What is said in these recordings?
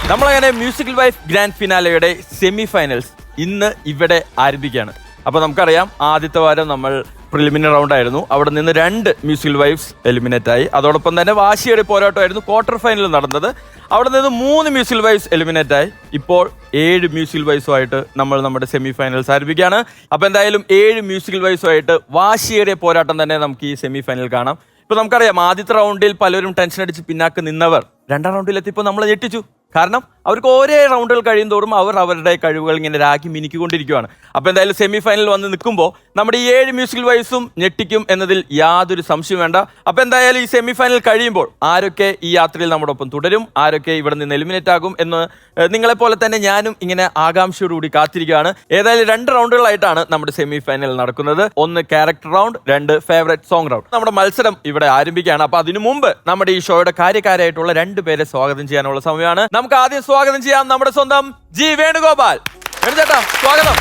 നമ്മളങ്ങനെ musical wife grand ഫിനാലയുടെ semi finals ഇന്ന് ഇവിടെ ആരംഭിക്കുകയാണ്. അപ്പോൾ നമുക്കറിയാം, ആദ്യത്തെ വാരം നമ്മൾ പ്രിലിമിനറി റൗണ്ട് ആയിരുന്നു. അവിടെ നിന്ന് 2 മ്യൂസിക്കൽ വൈഫ്സ് എലിമിനേറ്റ് ആയി. അതോടൊപ്പം തന്നെ വാശിയുടെ പോരാട്ടമായിരുന്നു ക്വാർട്ടർ ഫൈനൽ നടന്നത്. അവിടെ നിന്ന് 3 മ്യൂസിക്കൽ വൈഫ്സ് എലിമിനേറ്റ് ആയി. ഇപ്പോൾ 7 മ്യൂസിക്കൽ വൈഫ്സുമായിട്ട് നമ്മൾ നമ്മുടെ സെമി ഫൈനൽസ് ആരംഭിക്കുകയാണ്. അപ്പോൾ എന്തായാലും 7 മ്യൂസിക്കൽ വൈഫ്സുമായിട്ട് വാശിയുടെ പോരാട്ടം തന്നെ നമുക്ക് ഈ സെമി ഫൈനൽ കാണാം. ഇപ്പൊ നമുക്കറിയാം, ആദ്യത്തെ റൗണ്ടിൽ പലരും ടെൻഷൻ അടിച്ച് പിന്നാക്ക് നിന്നവർ 2ാം റൗണ്ടിലെത്തിയപ്പോൾ നമ്മൾ ഞെട്ടിച്ചു. കാരണം അവർക്ക് ഓരോ റൗണ്ടുകൾ കഴിയും തോറും അവർ അവരുടെ കഴിവുകൾ ഇങ്ങനെ രാഗി മിനുക്കിക്കൊണ്ടിരിക്കുകയാണ്. അപ്പോൾ എന്തായാലും സെമി ഫൈനൽ വന്ന് നിൽക്കുമ്പോൾ നമ്മുടെ ഈ 7 മ്യൂസിക്കൽ വൈഫ്സും ഞെട്ടിക്കും എന്നതിൽ യാതൊരു സംശയം വേണ്ട. അപ്പോൾ എന്തായാലും ഈ സെമി ഫൈനൽ കഴിയുമ്പോൾ ആരൊക്കെ ഈ യാത്രയിൽ നമ്മുടെ ഒപ്പം തുടരും, ആരൊക്കെ ഇവിടെ നിന്ന് എലിമിനേറ്റ് ആകും എന്ന് നിങ്ങളെപ്പോലെ തന്നെ ഞാനും ഇങ്ങനെ ആകാംക്ഷയോടുകൂടി കാത്തിരിക്കുകയാണ്. ഏതായാലും 2 റൗണ്ടുകളായിട്ടാണ് നമ്മുടെ സെമി ഫൈനൽ നടക്കുന്നത്. 1 character round, 2 favourite song round. നമ്മുടെ മത്സരം ഇവിടെ ആരംഭിക്കുകയാണ്. അപ്പോൾ അതിനു മുമ്പ് നമ്മുടെ ഈ ഷോയുടെ കാര്യക്കാരായിട്ടുള്ള 2 പേരെ സ്വാഗതം ചെയ്യാനുള്ള സമയമാണ്. നമുക്ക് ആദ്യം സ്വാഗതം ചെയ്യാം നമ്മുടെ സ്വന്തം ജി വേണുഗോപാൽ. വേണുചേട്ടാ, സ്വാഗതം.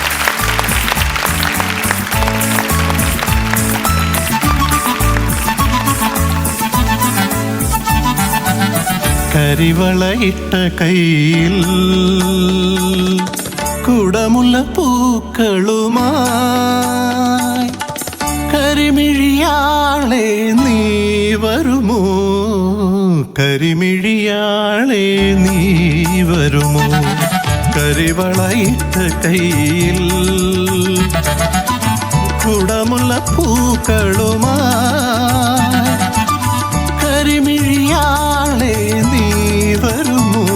കരിവളയിട്ട കയ്യിൽ കുടമുള്ള പൂക്കളുമായി കരിമിഴിയാളെ നീ വരുമോ, കരിമിഴിയാളെ നീ വരുമോ. കരിവളയിട്ട കയ്യിൽ കുടമുള്ള പൂക്കളുമായി കരിമിഴിയാളെ നീ വരുമോ,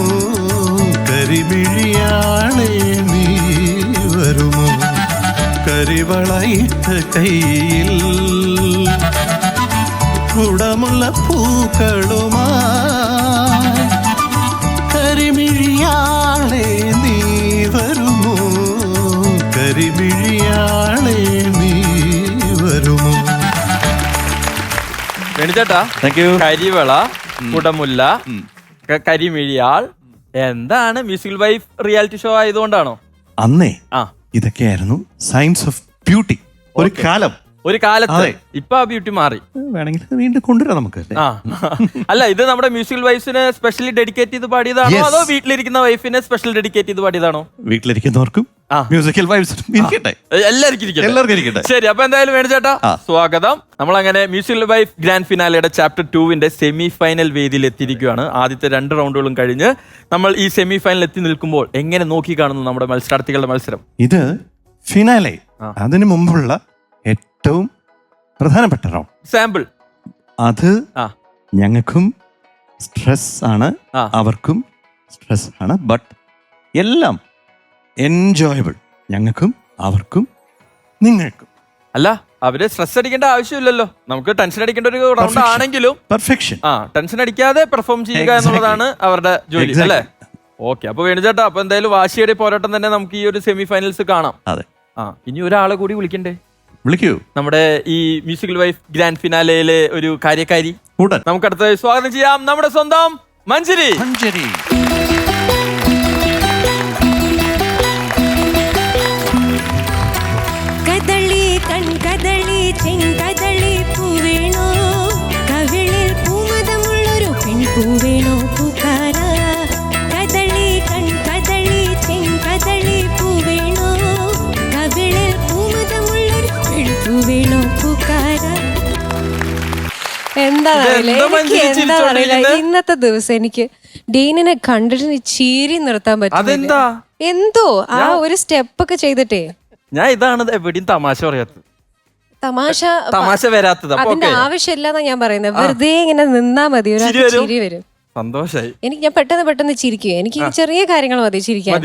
കരിമിഴിയാളെ നീ വരുമോ. കരിവളയിട്ട കയ്യിൽ കുടമുള്ള പൂക്കളുമായി കരിമിഴിയാളെ നീ വരുമോ, കരിമിഴിയാളെ നീ വരുമോ. വേണുചേട്ടാ, കരിവള, കുടമുല്ല, കരിമിഴിയാൾ എന്താണ് മ്യൂസിക്കൽ വൈഫ് റിയാലിറ്റി ഷോ ആയതുകൊണ്ടാണോ? അന്നേ ഇതൊക്കെയായിരുന്നു സയൻസ് ഓഫ് ബ്യൂട്ടി. ഒരു കാലത്ത്. ഇപ്പൊ ആ ബ്യൂട്ടി മാറി. വേണമെങ്കിൽ വീണ്ടും കൊണ്ടുവരാം നമുക്ക്. അല്ല, ഇത് നമ്മുടെ മ്യൂസിക്കൽ വൈഫ്സിന് സ്പെഷ്യലി ഡെഡിക്കേറ്റ് ചെയ്ത് പാടിയതാണോ, അതോ വീട്ടിലിരിക്കുന്ന വൈഫിനെ സ്പെഷ്യൽ ഡെഡിക്കേറ്റ് ചെയ്ത് പാടിയതാണോ? വീട്ടിലിരിക്കുന്നവർക്കും മ്യൂസിക്കൽ വൈഫ്സ് എല്ലാവർക്കും ഇരിക്കട്ടെ. ശരി, അപ്പൊ എന്തായാലും വേണുചേട്ടാ സ്വാഗതം. നമ്മളങ്ങനെ മ്യൂസിക്കൽ വൈഫ് ഗ്രാൻഡ് ഫിനാലയുടെ ചാപ്റ്റർ 2 സെമി ഫൈനൽ വേദിയിൽ എത്തിയിരിക്കുകയാണ്. ആദ്യത്തെ 2 റൗണ്ടുകളും കഴിഞ്ഞ് നമ്മൾ ഈ സെമി ഫൈനൽ എത്തി നിൽക്കുമ്പോൾ എങ്ങനെ നോക്കി കാണുന്നു നമ്മുടെ മത്സരാർത്ഥികളുടെ മത്സരം? ഇത് ഫിനാലെ, അതിനു മുമ്പുള്ള ഏറ്റവും പ്രധാനപ്പെട്ട റൗണ്ട്. സാമ്പിൾ അത് ഞങ്ങൾക്കും സ്ട്രെസ് ആണ്, അവർക്കും സ്ട്രെസ് ആണ്. ബട്ട് എല്ലാം എൻജോയബിൾ, ഞങ്ങൾക്കും അവർക്കും നിങ്ങൾക്കും. അല്ല, അവര് സ്ട്രെസ് അടിക്കേണ്ട ആവശ്യമില്ലല്ലോ. നമുക്ക് ടെൻഷൻ അടിക്കേണ്ട ഒരു റൗണ്ട് ആണെങ്കിലും പെർഫെക്ഷൻ, ടെൻഷൻ അടിക്കാതെ പെർഫോം ചെയ്യുക എന്നുള്ളതാണ് അവരുടെ ജോലി, അല്ലേ? ഓക്കെ, അപ്പൊ വേണുചേട്ടാ, അപ്പൊ എന്തായാലും വാശിയുടെ പോരാട്ടം തന്നെ നമുക്ക് ഈ ഒരു സെമി ഫൈനൽസ് കാണാം. അതെ. ഇനി ഒരാളെ കൂടി വിളിക്കണ്ടേ? വിളിക്കൂ. നമ്മുടെ ഈ മ്യൂസിക്കൽ വൈഫ് ഗ്രാൻഡ് ഫിനാലയിലെ ഒരു കാര്യക്കാരി. നമുക്ക് അടുത്ത സ്വാഗതം ചെയ്യാം നമ്മുടെ സ്വന്തം മഞ്ജരി. കദളി കൺകദളി ചെങ്കദളി പൂവേണോ, കവിളിൽ പൂമതമുള്ളൊരു പെൺപൂവേണോ പൂക്കാര. കദളി കൺകദളി ചെങ്കദളി പൂവേണോ, കവിളിൽ പൂമതമുള്ളൊരു പെൺപൂവേണോ പൂക്കാര. എന്താണെന്നറിയില്ല, ഇന്നത്തെ ദിവസം എനിക്ക് ഡീനിനെ കണ്ടിട്ട് ചീരി നിർത്താൻ പറ്റും. എന്തോ ആ ഒരു സ്റ്റെപ്പ് ഒക്കെ ചെയ്തിട്ടേ ഞാൻ ഇതാണ് എവിടെയും തമാശ പറയാത്തത്, തമാശ വരാത്തത്. അതിന്റെ ആവശ്യമില്ലെന്നാ ഞാൻ പറയുന്നത്. വെറുതെ ഇങ്ങനെ നിന്നാ മതി, ഒരു ചിരി വരും. സന്തോഷായി. ഞാൻ പെട്ടെന്ന് ചിരിക്കും. എനിക്ക് ചെറിയ കാര്യങ്ങൾ മതി ചിരിക്കാൻ.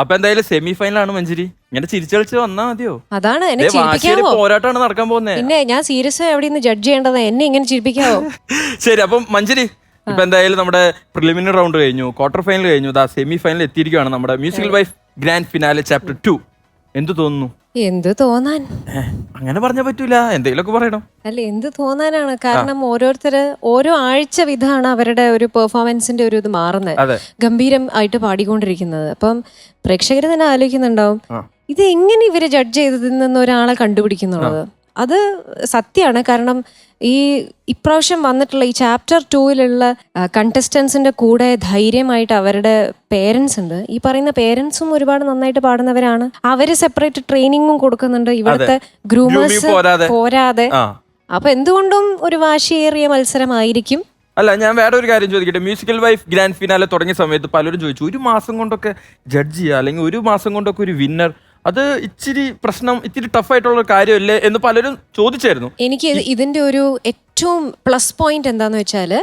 അപ്പൊ എന്തായാലും സെമി ഫൈനലാണ് മഞ്ജരി. ഇങ്ങനെ ചിരിച്ചളിച്ച് വന്നാ മതിയോ? അതാണ് എന്നെ ചിരിപ്പിക്കാമോ? പോരാട്ടമാണ് നടക്കാൻ പോകുന്നത്. പിന്നെ ഞാൻ സീരിയസ് ആയി അവിടെ നിന്ന് ജഡ്ജ് ചെയ്യേണ്ടത്, എന്നെ ഇങ്ങനെ ചിരിപ്പിക്കാവോ? ശരി, അപ്പം മഞ്ജരി, ഇപ്പൊ എന്തായാലും നമ്മുടെ പ്രിലിമിനറി റൗണ്ട് കഴിഞ്ഞു, ക്വാർട്ടർ ഫൈനൽ കഴിഞ്ഞു, സെമി ഫൈനൽ എത്തിയിരിക്കുകയാണ് നമ്മുടെ musical wife grand finale chapter 2. എന്ത് തോന്നുന്നു? എന്ത് തോന്നാൻ, അങ്ങനെ പറഞ്ഞ പറ്റൂല, എന്തെങ്കിലുമൊക്കെ പറയണം. അല്ല, എന്ത് തോന്നാനാണ്? കാരണം ഓരോരുത്തര് ഓരോ ആഴ്ച വിധമാണ് അവരുടെ ഒരു പെർഫോമൻസിന്റെ ഒരു ഇത് മാറുന്നത്, ഗംഭീരം ആയിട്ട് പാടിക്കൊണ്ടിരിക്കുന്നത്. അപ്പം പ്രേക്ഷകർ തന്നെ ആലോചിക്കുന്നുണ്ടാവും, ഇത് എങ്ങനെ ഇവര് ജഡ്ജ് ചെയ്തതിൽ നിന്ന് ഒരാളെ കണ്ടുപിടിക്കുന്നുള്ളത്. അത് സത്യമാണ്. കാരണം ഇപ്രാവശ്യം വന്നിട്ടുള്ള ഈ ചാപ്റ്റർ 2-ലുള്ള കണ്ടസ്റ്റൻസിന്റെ കൂടെ ധൈര്യമായിട്ട് അവരുടെ പേരൻസ് ഉണ്ട്. ഈ പറയുന്ന പേരൻസും ഒരുപാട് നന്നായിട്ട് പാടുന്നവരാണ്. അവര് സെപ്പറേറ്റ് ട്രെയിനിങ്ങും കൊടുക്കുന്നുണ്ട്, ഇവിടുത്തെ ഗ്രൂമേഴ്സ് പോരാതെ. അപ്പൊ എന്തുകൊണ്ടും ഒരു വാശിയേറിയ മത്സരമായിരിക്കും. അല്ല, ഞാൻ വേറെ ഒരു കാര്യം ചോദിക്കട്ടെ. മ്യൂസിക്കൽ വൈഫ് ഗ്രാൻഡ് ഫിനാലെ തുടങ്ങിയ സമയത്ത് പലരും ചോദിച്ചു, ഒരു മാസം കൊണ്ടൊക്കെ ജഡ്ജ് ചെയ്യുക അല്ലെങ്കിൽ ഒരു മാസം കൊണ്ടൊക്കെ ഒരു വിന്നർ, അത് ഇച്ചിരി ടഫായിട്ടുള്ള കാര്യമല്ലേ എന്ന് പലരും ചോദിച്ചായിരുന്നു. എനിക്ക് ഇതിന്റെ ഒരു ഏറ്റവും പ്ലസ് പോയിന്റ് എന്താന്ന് വെച്ചാല്,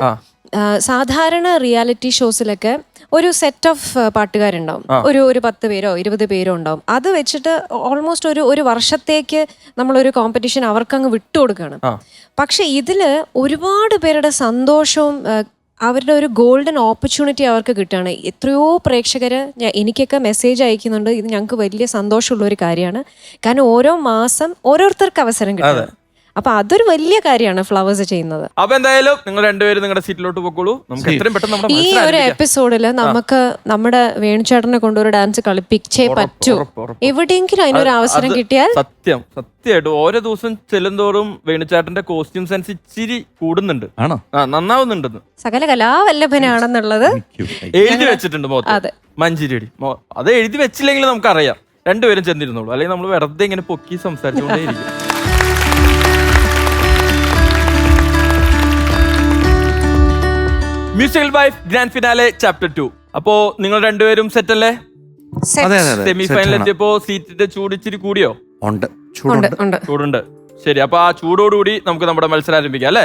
സാധാരണ റിയാലിറ്റി ഷോസിലൊക്കെ ഒരു സെറ്റ് ഓഫ് പാട്ടുകാരുണ്ടാവും, ഒരു 10 പേരോ 20 പേരോ ഉണ്ടാവും. അത് വെച്ചിട്ട് ഓൾമോസ്റ്റ് ഒരു വർഷത്തേക്ക് നമ്മളൊരു കോമ്പറ്റീഷൻ അവർക്കങ്ങ് വിട്ടുകൊടുക്കുകയാണ്. പക്ഷെ ഇതില് ഒരുപാട് പേരുടെ സന്തോഷവും അവരുടെ ഒരു ഗോൾഡൻ ഓപ്പർച്യൂണിറ്റി അവർക്ക് കിട്ടുകയാണ്. എത്രയോ പ്രേക്ഷകര് എനിക്കൊക്കെ മെസ്സേജ് അയക്കുന്നുണ്ട്. ഇത് ഞങ്ങൾക്ക് വലിയ സന്തോഷമുള്ള ഒരു കാര്യമാണ്. കാരണം ഓരോ മാസം ഓരോരുത്തർക്ക് അവസരം കിട്ടും. അപ്പൊ അതൊരു വലിയ കാര്യമാണ് ഫ്ലവേഴ്സ് ചെയ്യുന്നത്. അപ്പൊ എന്തായാലും നിങ്ങൾ രണ്ടുപേരും നിങ്ങളുടെ സീറ്റിലോട്ട് പോയിക്കോളൂ. നമുക്ക് എത്രയും പെട്ടെന്ന് ഈ ഒരു എപ്പിസോഡില് നമുക്ക് നമ്മുടെ വേണുചേട്ടനെ കൊണ്ടൊരു ഡാൻസ് കളിപ്പിച്ചേ പറ്റൂ. എവിടെയെങ്കിലും അതിനൊരു അവസരം കിട്ടിയാൽ സത്യമായിട്ടും ഓരോ ദിവസം ചെല്ലുന്തോറും വേണുചേട്ടന്റെ കോസ്റ്റ്യൂം സെൻസ് ഇച്ചിരി കൂടുന്നുണ്ട്, നന്നാവുന്നുണ്ടെന്ന്. സകല കലാവല്ലഭനാണെന്നുള്ളത് എഴുതി വെച്ചിട്ടുണ്ട് മുഖത്ത് മഞ്ചിരിയടി. അത് എഴുതി വെച്ചില്ലെങ്കിൽ നമുക്കറിയാം. രണ്ടുപേരും ചെന്നിരുന്നുള്ളൂ, അല്ലെങ്കിൽ നമ്മൾ വെറുതെ ഇങ്ങനെ പൊക്കി സംസാരിച്ചുകൊണ്ടേയിരിക്കും. Musical wife grand finale chapter 2. അപ്പോ നിങ്ങൾ രണ്ടുപേരും സെറ്റ് അല്ലേ? സെമി ഫൈനൽ എത്തിയപ്പോ സീറ്റിന്റെ ചൂട് ഇച്ചിരി കൂടിയോ? ചൂടുണ്ട്. ശരി, അപ്പൊ ആ ചൂടോടുകൂടി നമുക്ക് നമ്മുടെ മത്സരം ആരംഭിക്കാം അല്ലേ?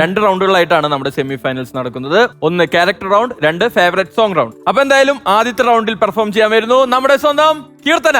2 റൗണ്ടുകളായിട്ടാണ് നമ്മുടെ സെമി ഫൈനൽസ് നടക്കുന്നത്. 1 character round, 2 favourite song round. അപ്പൊ എന്തായാലും ആദ്യത്തെ റൗണ്ടിൽ പെർഫോം ചെയ്യാൻ വരുന്നു നമ്മുടെ സ്വന്തം കീർത്തന.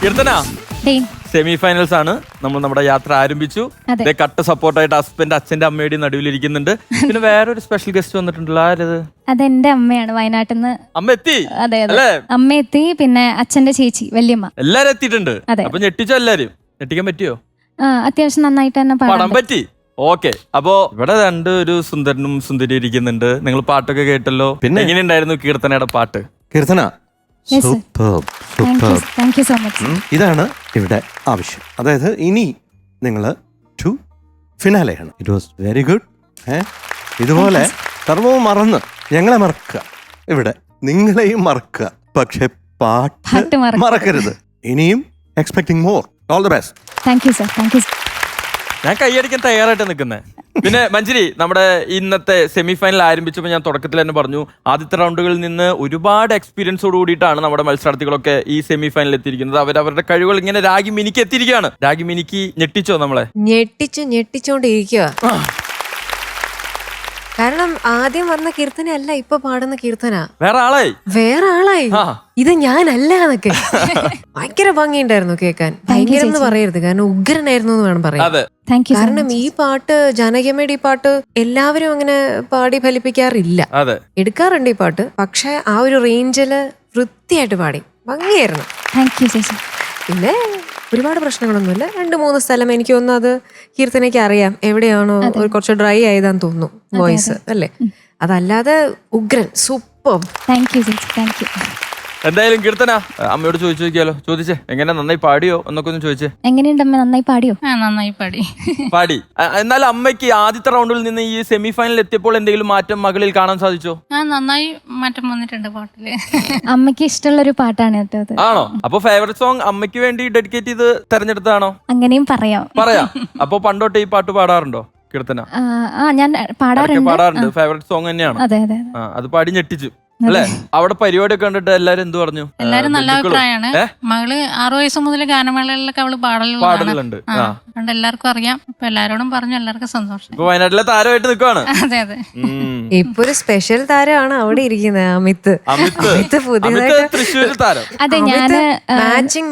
കീർത്തന ഡെയിൻ. സെമി ഫൈനൽസ് ആണ്. നമ്മൾ നമ്മുടെ യാത്ര ആരംഭിച്ചു. അതെ. കട്ട സപ്പോർട്ടായിട്ട് ഹസ്ബൻഡ് അച്ഛന്റെ അമ്മയുടെയും നടുവിലിരിക്കുന്നുണ്ട്. പിന്നെ വേറൊരു സ്പെഷ്യൽ ഗസ്റ്റ് വന്നിട്ടുണ്ടല്ലോ. ആരത്? അതെന്റെ അമ്മയാണ്, വയനാട്ടിൽ നിന്ന്. അമ്മ എത്തി. അതെ അതെ, അല്ലേ? അമ്മ എത്തി, പിന്നെ അച്ഛന്റെ ചേച്ചി വല്യമ്മ, എല്ലാരും എത്തിയിട്ടുണ്ട്. അതെ. അപ്പൊ ഞെട്ടിച്ചോ എല്ലാരും? ഞെട്ടിക്കാൻ പറ്റിയോ? അത്യാവശ്യം നന്നായിട്ട് തന്നെ പാടാൻ പറ്റി. ഓക്കെ. അപ്പോ ഇവിടെ ഒരു സുന്ദരനും സുന്ദരി ഇരിക്കുന്നുണ്ട്. നിങ്ങൾ പാട്ടൊക്കെ കേട്ടല്ലോ. പിന്നെ എങ്ങനെയുണ്ടായിരുന്നു കീർത്തനയുടെ പാട്ട്? Keerthana Yes, sir. Super thank you, super. Thank you so much. ഇതാണ് ഇവിടെ ആവശ്യം. അതായത് ഇനി നിങ്ങൾ ടു ഫിനാലെയാണ്. It was very good. ഇതുപോലെ സർവവും മറന്ന് ഞങ്ങളെ മറക്കുക, ഇവിടെ നിങ്ങളെയും മറക്കുക, പക്ഷെ പാട്ട് പാട്ട് മറക്കരുത്. മറക്കരുത്. ഇനിയും expecting more. All the best. Thank you sir, thank U. ഞാൻ കൈയടിക്കാൻ തയ്യാറായിട്ട് നിൽക്കുന്നത്. പിന്നെ മഞ്ജരി, നമ്മുടെ ഇന്നത്തെ സെമി ഫൈനൽ ആരംഭിച്ചപ്പോൾ ഞാൻ തുടക്കത്തിൽ തന്നെ പറഞ്ഞു, ആദ്യത്തെ റൗണ്ടുകളിൽ നിന്ന് ഒരുപാട് എക്സ്പീരിയൻസോട് കൂടിയിട്ടാണ് നമ്മുടെ മത്സരാർത്ഥികളൊക്കെ ഈ സെമി ഫൈനലിൽ എത്തിയിരിക്കുന്നത്. അവരവരുടെ കഴിവുകൾ ഇങ്ങനെ രാഗി മിനിക്ക് എത്തിയിരിക്കുകയാണ്. രാഗി മിനിക്ക് ഞെട്ടിച്ചോ നമ്മളെ? ഞെട്ടിച്ചോണ്ടിരിക്കുക. കാരണം ആദ്യം വന്ന കീർത്തന അല്ല ഇപ്പൊ പാടുന്ന കീർത്തന വേറെ ആളായി. ഇത് ഞാനല്ല എന്നൊക്കെ ഭയങ്കര ഭംഗിയുണ്ടായിരുന്നു കേൾക്കാൻ. ഭയങ്കര എന്ന് പറയരുത്, കാരണം ഉഗ്രനായിരുന്നു എന്ന് വേണം പറയാൻ. Thank you. കാരണം ഈ പാട്ട്, ജാനകിയമ്മയുടെ ഈ പാട്ട് എല്ലാവരും അങ്ങനെ പാടി ഫലിപ്പിക്കാറില്ല. എടുക്കാറുണ്ട് ഈ പാട്ട്, പക്ഷെ ആ ഒരു റേഞ്ചില് വൃത്തിയായിട്ട് പാടി, ഭംഗിയായിരുന്നു. താങ്ക് യു ചേച്ചി. പിന്നെ ഒരുപാട് പ്രശ്നങ്ങളൊന്നുമില്ല. 2-3 സ്ഥലം എനിക്ക് തോന്നുന്നു അത് കീർത്തനയ്ക്ക് അറിയാം എവിടെയാണോ കുറച്ച് ഡ്രൈ ആയതാന്ന് തോന്നുന്നു വോയിസ്, അല്ലേ? അതല്ലാതെ ഉഗ്രൻ, സൂപ്പർ. താങ്ക് യു ചേച്ചി, താങ്ക് യു. എന്തായാലും കീർത്തന, അമ്മയോട് ചോദിച്ചു നോക്കിയാലോ? ചോദിച്ചേ, എങ്ങനെ നന്നായി പാടിയോ എന്നൊക്കെ ഒന്ന് ചോദിച്ചേ. എങ്ങനെയുണ്ട് അമ്മ, നന്നായി പാടിയോ? നന്നായി പാടി. എന്നാൽ അമ്മയ്ക്ക് ആദ്യത്തെ റൗണ്ടിൽ നിന്ന് ഈ സെമി ഫൈനലിൽ എത്തിയപ്പോൾ എന്തെങ്കിലും മാറ്റം മകളിൽ കാണാൻ സാധിച്ചോ? നന്നായി മാറ്റം വന്നിട്ടുണ്ട് പാട്ടില്. അമ്മയ്ക്ക് ഇഷ്ടമുള്ള ഒരു പാട്ടാണ് കേട്ടോ. ആണോ? അപ്പൊ ഫേവറേറ്റ് സോങ് അമ്മയ്ക്ക് വേണ്ടി ഡെഡിക്കേറ്റ് ചെയ്ത് തെരഞ്ഞെടുത്തതാണോ? അങ്ങനെയും പറയാം. അപ്പൊ പണ്ടോട്ട് ഈ പാട്ട് പാടാറുണ്ടോ കീർത്തന? ഞാൻ പാടാറുണ്ട്. ഫേവറേറ്റ് സോങ് തന്നെയാണ്. അതെ അതെ. അത് പാടി ഞെട്ടിച്ചു അല്ലേ? അവിടെ പരിപാടിയൊക്കെ കണ്ടിട്ട് എല്ലാരും എന്ത് പറഞ്ഞു? എല്ലാരും നല്ല അഭിപ്രായമാണ്. മകള് 6 വയസ്സ് മുതൽ ഗാനമേളകളിലൊക്കെ അവള് പാടലുണ്ട്. അതുകൊണ്ട് എല്ലാവർക്കും അറിയാം. ഇപ്പൊ എല്ലാരോടും പറഞ്ഞു, എല്ലാവർക്കും സന്തോഷം. ഇപ്പൊ വയനാട്ടിലെ താരമായിട്ട് നിൽക്കുവാണ്. അതെ അതെ. ഇപ്പൊ ഒരു സ്പെഷ്യൽ താരമാണ് അവിടെ ഇരിക്കുന്നത്, അമിത്. പുതിയതായിട്ട് തൃശ്ശൂർ താരം. അതെ, ഞാന്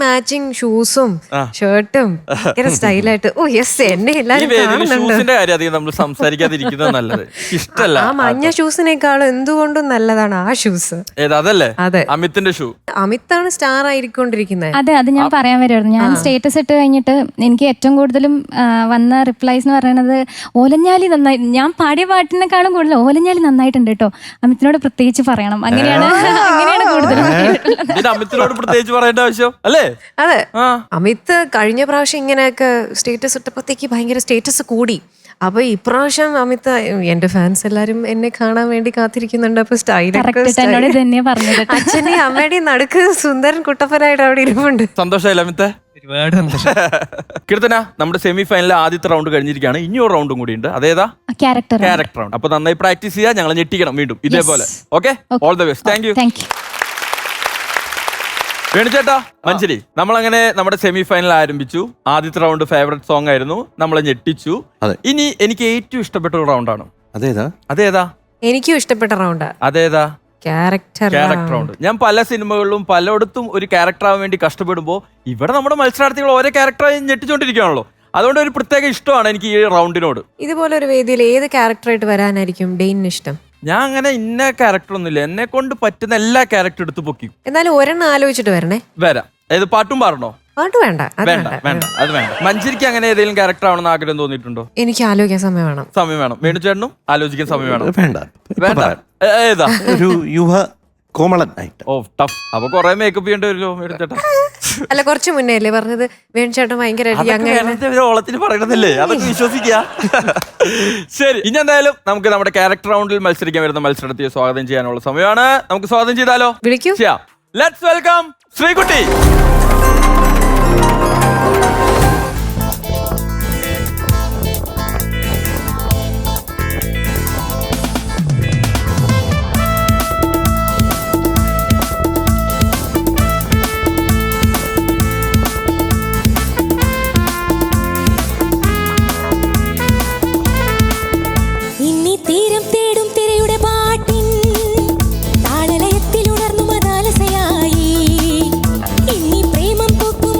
മാച്ചിങ് ഷൂസും ഷർട്ടും ഭയങ്കര സ്റ്റൈലായിട്ട്. ഓ യെസ്, എന്നെ എല്ലാരും ഷൂസിന്റെ കാര്യം അധികം നമ്മൾ സംസാരിക്കാതിരിക്കുന്നത് നല്ലത്. ഇഷ്ടല്ല. ആ മഞ്ഞ ഷൂസിനേക്കാളും എന്തുകൊണ്ടും നല്ലതാണ് ആ ഷൂസ്. അതല്ലേ? അതെ, അമിത്തിന്റെ ഷൂ. അമിതാണ് സ്റ്റാർ ആയിരിക്കൊണ്ടിരിക്കുന്നത്. അതെ, അത് ഞാൻ പറയാൻ വരുമായിരുന്നു. ഞാൻ സ്റ്റേറ്റസ് ഇട്ട് കഴിഞ്ഞിട്ട് എനിക്ക് ഏറ്റവും കൂടുതലും വന്ന റിപ്ലൈസ് എന്ന് പറയുന്നത്, ഓലഞ്ഞാലി നന്നായി, ഞാൻ പാടിയ പാട്ടിനേക്കാളും കൂടുതൽ ഓലഞ്ഞാലി നന്നായിട്ടുണ്ട് കേട്ടോ, അമിത്തിനോട് പ്രത്യേകിച്ച് പറയണം. അങ്ങനെയാണ് കൂടുതലും. അമിത്തിനോട് പ്രത്യേകിച്ച് പറയേണ്ട ആവശ്യം അല്ലേ? അതെ, അമിത് കഴിഞ്ഞ പ്രാവശ്യം ഇങ്ങനെയൊക്കെ സ്റ്റേറ്റസ് ഇട്ടപ്പോഴത്തേക്ക് ഭയങ്കര സ്റ്റേറ്റസ് കൂടി. അപ്പൊ ഇപ്രാവശ്യം അമിത്, എന്റെ ഫാൻസ് എല്ലാരും എന്നെ കാണാൻ വേണ്ടി കാത്തിരിക്കുന്നുണ്ട്. അപ്പൊ സ്റ്റൈലൊക്കെ അച്ഛന്റെയും അമ്മയുടെയും നടുക്ക് സുന്ദരൻ കുട്ടപ്പനായിട്ട് അവിടെ ഇരിപ്പുണ്ട്. സന്തോഷമായില്ല അമിത്തെ? ഒരുപാട് സന്തോഷം. കീർത്തന, നമ്മുടെ സെമി ഫൈനലിലെ ആദ്യത്തെ റൗണ്ട് കഴിഞ്ഞിരിക്കുകയാണ്. ഇനിയൊരു റൗണ്ടും കൂടി ഉണ്ട്. അതേതാ? Character round. അപ്പൊ നന്നായി പ്രാക്ടീസ് ചെയ്യാം. ഞങ്ങൾ ഞെട്ടിക്കണം വീണ്ടും ഇതേപോലെ. Okay, all the best. Thank you. വേണുചേട്ടാ, മഞ്ജരി, നമ്മളങ്ങനെ നമ്മുടെ സെമി ഫൈനൽ ആരംഭിച്ചു. ആദ്യത്തെ റൗണ്ട് ഫേവറേറ്റ് സോങ് ആയിരുന്നു, നമ്മളെ ഞെട്ടിച്ചു. ഇനി എനിക്ക് ഏറ്റവും ഇഷ്ടപ്പെട്ട ഒരു റൗണ്ടാണ്. അതേതാ? എനിക്കും ഇഷ്ടപ്പെട്ട റൗണ്ടാ. അതേതാ? Character round. ഞാൻ പല സിനിമകളിലും പലയിടത്തും ഒരു ക്യാരക്ടർ ആവാൻ വേണ്ടി കഷ്ടപ്പെടുമ്പോൾ ഇവിടെ നമ്മുടെ മത്സരാർത്ഥികൾ ഓരോ ക്യാരക്ടറായി ഞെട്ടിച്ചോണ്ടിരിക്കുകയാണല്ലോ. അതുകൊണ്ട് ഒരു പ്രത്യേക ഇഷ്ടമാണ് എനിക്ക് ഈ റൗണ്ടിനോട്. ഇതുപോലെ ഒരു വേദിയിൽ ഏത് ക്യാരക്ടറായിട്ട് വരാനായിരിക്കും ഡെയിനിന് ഇഷ്ടം? ഞാൻ അങ്ങനെ ഇന്ന ക്യാരക്ടർ ഒന്നുമില്ല, എന്നെ കൊണ്ട് പറ്റുന്ന എല്ലാ ക്യാരക്ടർ എടുത്ത് പൊക്കി. എന്നാലും ഒരെണ്ണം ആലോചിച്ചിട്ട് വരാം. ഏത് പാട്ടും പാടണോ? പാട്ട് വേണ്ട. അത് വേണ്ട. മഞ്ജരിക്ക് അങ്ങനെ ഏതെങ്കിലും ക്യാരക്ടർ ആവണമെന്ന് ആഗ്രഹം തോന്നിയിട്ടുണ്ടോ? എനിക്ക് ആലോചിക്കാൻ സമയം വേണം. വേണുചേട്ടനും ആലോചിക്കാൻ സമയം വേണ്ട. ഏതാ? ഒരു യുവ കോമളൻ ആയിട്ട്. ഓ, ടഫ്. അപ്പൊ കൊറേ മേക്കപ്പ് ചെയ്യേണ്ടി വരുമല്ലോ വേണുചേട്ടാ? അല്ല, കുറച്ച് മുന്നേ അല്ലേ പറഞ്ഞത് വേണുചേട്ടൻ ഭയങ്കര ഓളത്തിന് പറയണതല്ലേ, അതൊക്കെ വിശ്വസിക്കുക. ശരി, ഇനി എന്തായാലും നമുക്ക് നമ്മുടെ ക്യാരക്ടർ റൗണ്ടിൽ മത്സരിക്കാൻ വരുന്ന മത്സരത്തെ സ്വാഗതം ചെയ്യാനുള്ള സമയമാണ്. നമുക്ക് സ്വാഗതം ചെയ്താലോ? വിളിക്കൂ. Let's welcome Sreekutty. താളലയത്തിൽ ഉണർന്നു മതാലസയായി, ഇനി പ്രേമം പൂക്കും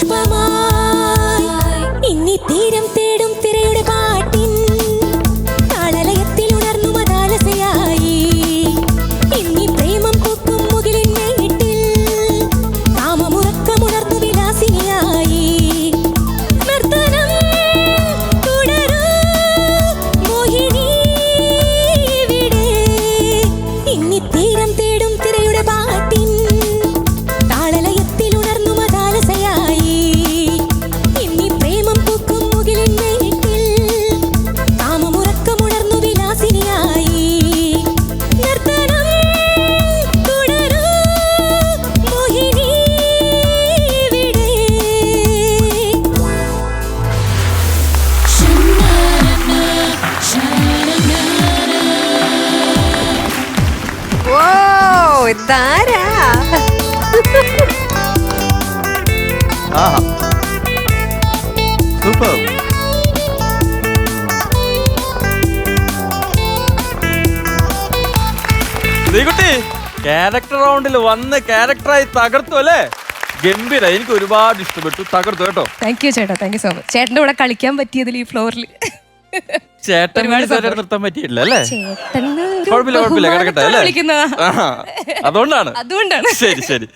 പുഷ്പമായി ഇന്നി തീരം തേടും തിരയുടെ പാട്ടിൻ താളലയത്തിൽ ഉണർന്നു മതാലസയായി ഇന്നി പ്രേമം പൂക്കും മുകിലിൻ മേട്ടിൽ കാമമുറക്കമുണർന്നു വിലാസിനിയായി നർത്തനം തുടരൂ മോഹിനി ഇവിടെ ഇന്നി തീരം തേടും തിരയുടെ പാട്ടിൻ താളലയത്തിൽ ഉണർന്നു മതാലസയായി ഇന്നി പ്രേമം പൂക്കും മുകിലിൻ മേട്ടിൽ കാമമുറക്കമുണർന്നു വിലാസിനിയായി നർത്തനം തുടരൂ മോഹിനി ഇവിടെ ഓ ഇതാരാ ആഹാ സൂപ്പർ. ശ്രീകുട്ടി ക്യാരക്ടർ റൗണ്ടിൽ വന്ന് ക്യാരക്ടറായി തകർത്തു അല്ലേ? ഗംഭീര, എനിക്ക് ഒരുപാട് ഇഷ്ടപ്പെട്ടു. തകർത്തു കേട്ടോ. താങ്ക് യു ചേട്ടാ, താങ്ക് യു സോ മച്ച്. ചേട്ടൻ്റെ കൂടെ കളിക്കാൻ പറ്റിയതിൽ ഈ ഫ്ലോറിൽ ചേട്ടൻ ഇതുവരെ നിർത്താൻ പറ്റിയിട്ടില്ല അല്ലേ? കുഴപ്പമില്ല കുഴപ്പമില്ല, കിടക്കട്ടെ അല്ലേ? ആഹാ, അതുകൊണ്ടാണ്. ശരി ശരി.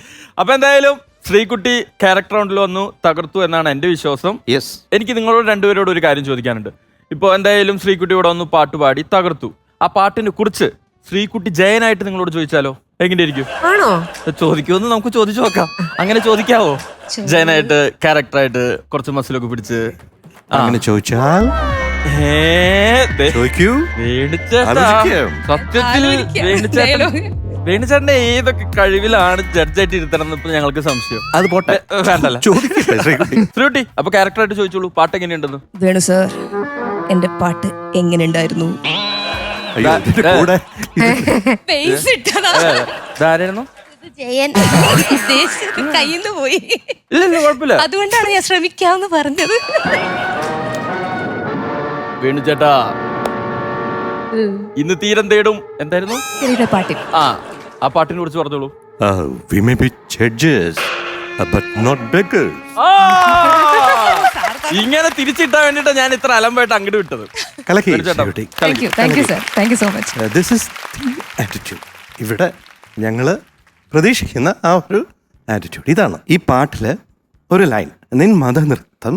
അപ്പൊ എന്തായാലും ശ്രീകുട്ടി ക്യാരക്ടർ റൗണ്ടിൽ വന്നു തകർത്തു എന്നാണ് എന്റെ വിശ്വാസം. യെസ്. എനിക്ക് നിങ്ങളോട് രണ്ടുപേരോട് ഒരു കാര്യം ചോദിക്കാനുണ്ട്. ഇപ്പൊ എന്തായാലും ശ്രീകുട്ടി ഇവിടെ വന്നു പാട്ടുപാടി തകർത്തു. ആ പാട്ടിനെ കുറിച്ച് ശ്രീകുട്ടി ജയനായിട്ട് നിങ്ങളോട് ചോദിച്ചാലോ എങ്ങനെയിരിക്കും? ആണോ? ചോദിക്കുമെന്ന് നമുക്ക് ചോദിച്ചു നോക്കാം. അങ്ങനെ ചോദിക്കാവോ? ജയനായിട്ട് ക്യാരക്ടറായിട്ട് കുറച്ച് മസിലൊക്കെ പിടിച്ച് അങ്ങനെ ചോദിച്ചാൽ ചോദിക്കൂ. ആലോചിക്കാം. സത്യത്തിൽ വേണുചേട്ടന്റെ ഏതൊക്കെ കഴിവിലാണ് ജഡ്ജായിട്ട് ഇരുത്തണം ഇപ്പൊ ഞങ്ങൾക്ക് സംശയം. അത് പോട്ടെ, വേണ്ടല്ലോ. ചോദിക്കട്ടെ ശ്രീകുട്ടി. ശ്രീകുട്ടി അപ്പൊ ക്യാരക്ടറായിട്ട് ചോദിച്ചോളൂ, പാട്ട് എങ്ങനെയുണ്ടെന്ന്. വേണു സാർ, എന്റെ പാട്ട് എങ്ങനെയുണ്ടായിരുന്നു? അയ്യോ, ഇതിന്റെ കൂടെ ഇതാരായിരുന്നു? ജയൻ കയ്യിന്ന് പോയി, ഇല്ല ഇല്ല കുഴപ്പമില്ല. അതുകൊണ്ടാണ് ഞാൻ ശ്രമിക്കാമെന്ന് പറഞ്ഞത്. വേണുചേട്ടാ ഇന്ന് തീരം തേടും എന്തായിരുന്നു പാട്ടിൽ ആ പാട്ടിനെ കുറിച്ച് പറഞ്ഞോളൂ. We may be judges, but not beggars. ഇങ്ങനെ തിരിച്ചിട്ടാൻ വേണ്ടിട്ടാ ഞാൻ ഇത്ര അലമ്പായിട്ട് അങ്ങോട്ട് വിട്ടത്. കലക്കി വേണുചേട്ടാ, Sreekutty. Thank you, thank you sir, thank you so much. This is the attitude. ഇവിടെ ഞങ്ങള് പ്രതീക്ഷിക്കുന്ന ആ ഒരു ആറ്റിറ്റ്യൂഡ് ഇതാണ്. ഈ പാട്ടില് ഒരു ലൈൻ, നിൻ മതനൃത്തം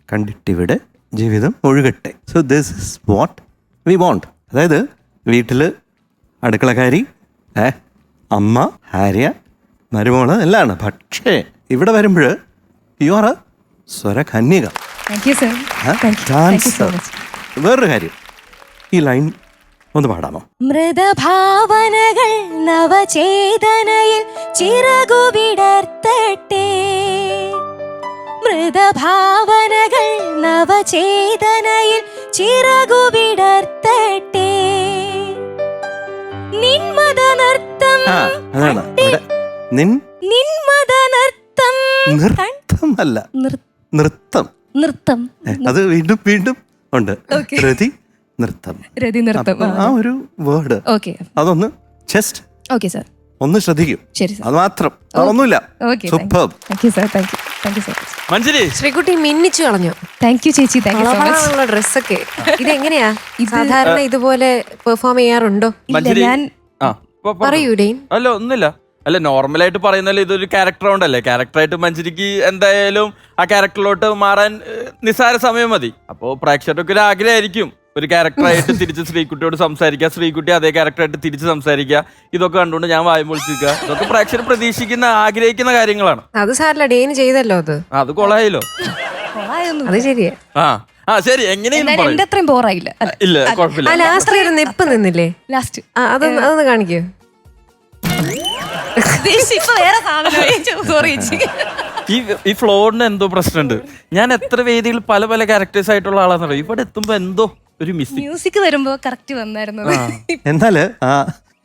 കണ്ടിട്ടിവിടെ ജീവിതം ഒഴുകട്ടെ. So this is what we want. അതായത് വീട്ടില് അടുക്കളക്കാരി, അമ്മ, ഭാര്യ, മരുമോള് എല്ലാമാണ്. പക്ഷേ ഇവിടെ വരുമ്പോൾ യു ആർ എ സ്വരകന്യക. Thank you sir, thank you so much. വേറൊരു കാര്യം, ഈ ലൈൻ ഒന്ന് പാടാമോ? മൃതഭാവനകൾ നവചേതനയിൽ ചിറകുവിടർത്തട്ടെ. മൃതഭാവനകൾ നവചേതനയിൽ ചിറകുവിടർത്തട്ടെ. നിന്മതനൃത്തം അതാണ് ഇവിടെ നിന്മതനൃത്തം നൃത്തമല്ല, നൃത്തം. നൃത്തം അത് വീണ്ടും വീണ്ടും ഉണ്ട്. രതി നൃത്തം, രതി നൃത്തം. ആ ഒരു വേർഡ് ഓക്കെ, അതൊന്ന് ജസ്റ്റ് ഓക്കെ സാർ, ഒന്ന് ശ്രദ്ധിക്കും. ശരി സാർ. അത് മാത്രം, ഒന്നുമില്ല. Okay, super. Thank you sir, thank you, thank you so much. Manjari Sreekutty മിന്നിച്ചു കളഞ്ഞു. താങ്ക് യു ചേച്ചി, താങ്ക് യു സോ മച്ച്. കളകളാണുള്ള ഡ്രസ്സൊക്കെ. ഇതെങ്ങനെയാ സാധാരണ ഇതുപോലെ പെർഫോം ചെയ്യാറുണ്ടോ? മഞ്ജരി പറയൂ ഡെയിൻ. അല്ല ഒന്നുമില്ല. അല്ല നോർമലായിട്ട് പറയുന്നല്ലോ, ഇതൊരു ക്യാരക്ടർ ഉണ്ടല്ലേ. ക്യാരക്ടറായിട്ട് മഞ്ജരിക്ക് എന്തായാലും ആ ക്യാരക്ടറിലോട്ട് മാറാൻ നിസ്സാര സമയം മതി. അപ്പോ പ്രേക്ഷകർക്ക് ഒരു ആഗ്രഹമായിരിക്കും ഒരു ക്യാരക്ടറായിട്ട് തിരിച്ച് ശ്രീകുട്ടിയോട് സംസാരിക്കുക, ശ്രീകുട്ടി അതേ ക്യാരക്ടറായിട്ട് തിരിച്ച് സംസാരിക്കുക. ഇതൊക്കെ കണ്ടുകൊണ്ട് ഞാൻ വായും പൊളിച്ചിരിക്കുക. ഇതൊക്കെ പ്രേക്ഷകർ പ്രതീക്ഷിക്കുന്ന ആഗ്രഹിക്കുന്ന കാര്യങ്ങളാണ്. അത് സാരല്ല, ഡെയിൻ ചെയ്തല്ലോ. അത് കൊളായല്ലോ. അത് ശരിയാ. ആ ശരി. എങ്ങനെയും എന്റെ അത്രയും ബോറായില്ല. ഇല്ല കുഴപ്പമില്ല. ലാസ്റ്റ് ഒരു നിപ്പ് നിന്നില്ലേ ലാസ്റ്റ് അതൊന്ന് കാണിക്കൂ. സോറി. ഈ ഫ്ലോറിന് എന്തോ പ്രശ്നമുണ്ട്. ഞാൻ എത്ര വേദികൾ പല പല ക്യാരക്ടേഴ്സ് ആയിട്ടുള്ള ആളാണെന്നറിയോ, ഇവിടെ എത്തുമ്പോ എന്തോ ഒരു മിസ്സിംഗ്. മ്യൂസിക് വരുമ്പോ കറക്റ്റ് വന്നായിരുന്നു. എന്നാല് ആ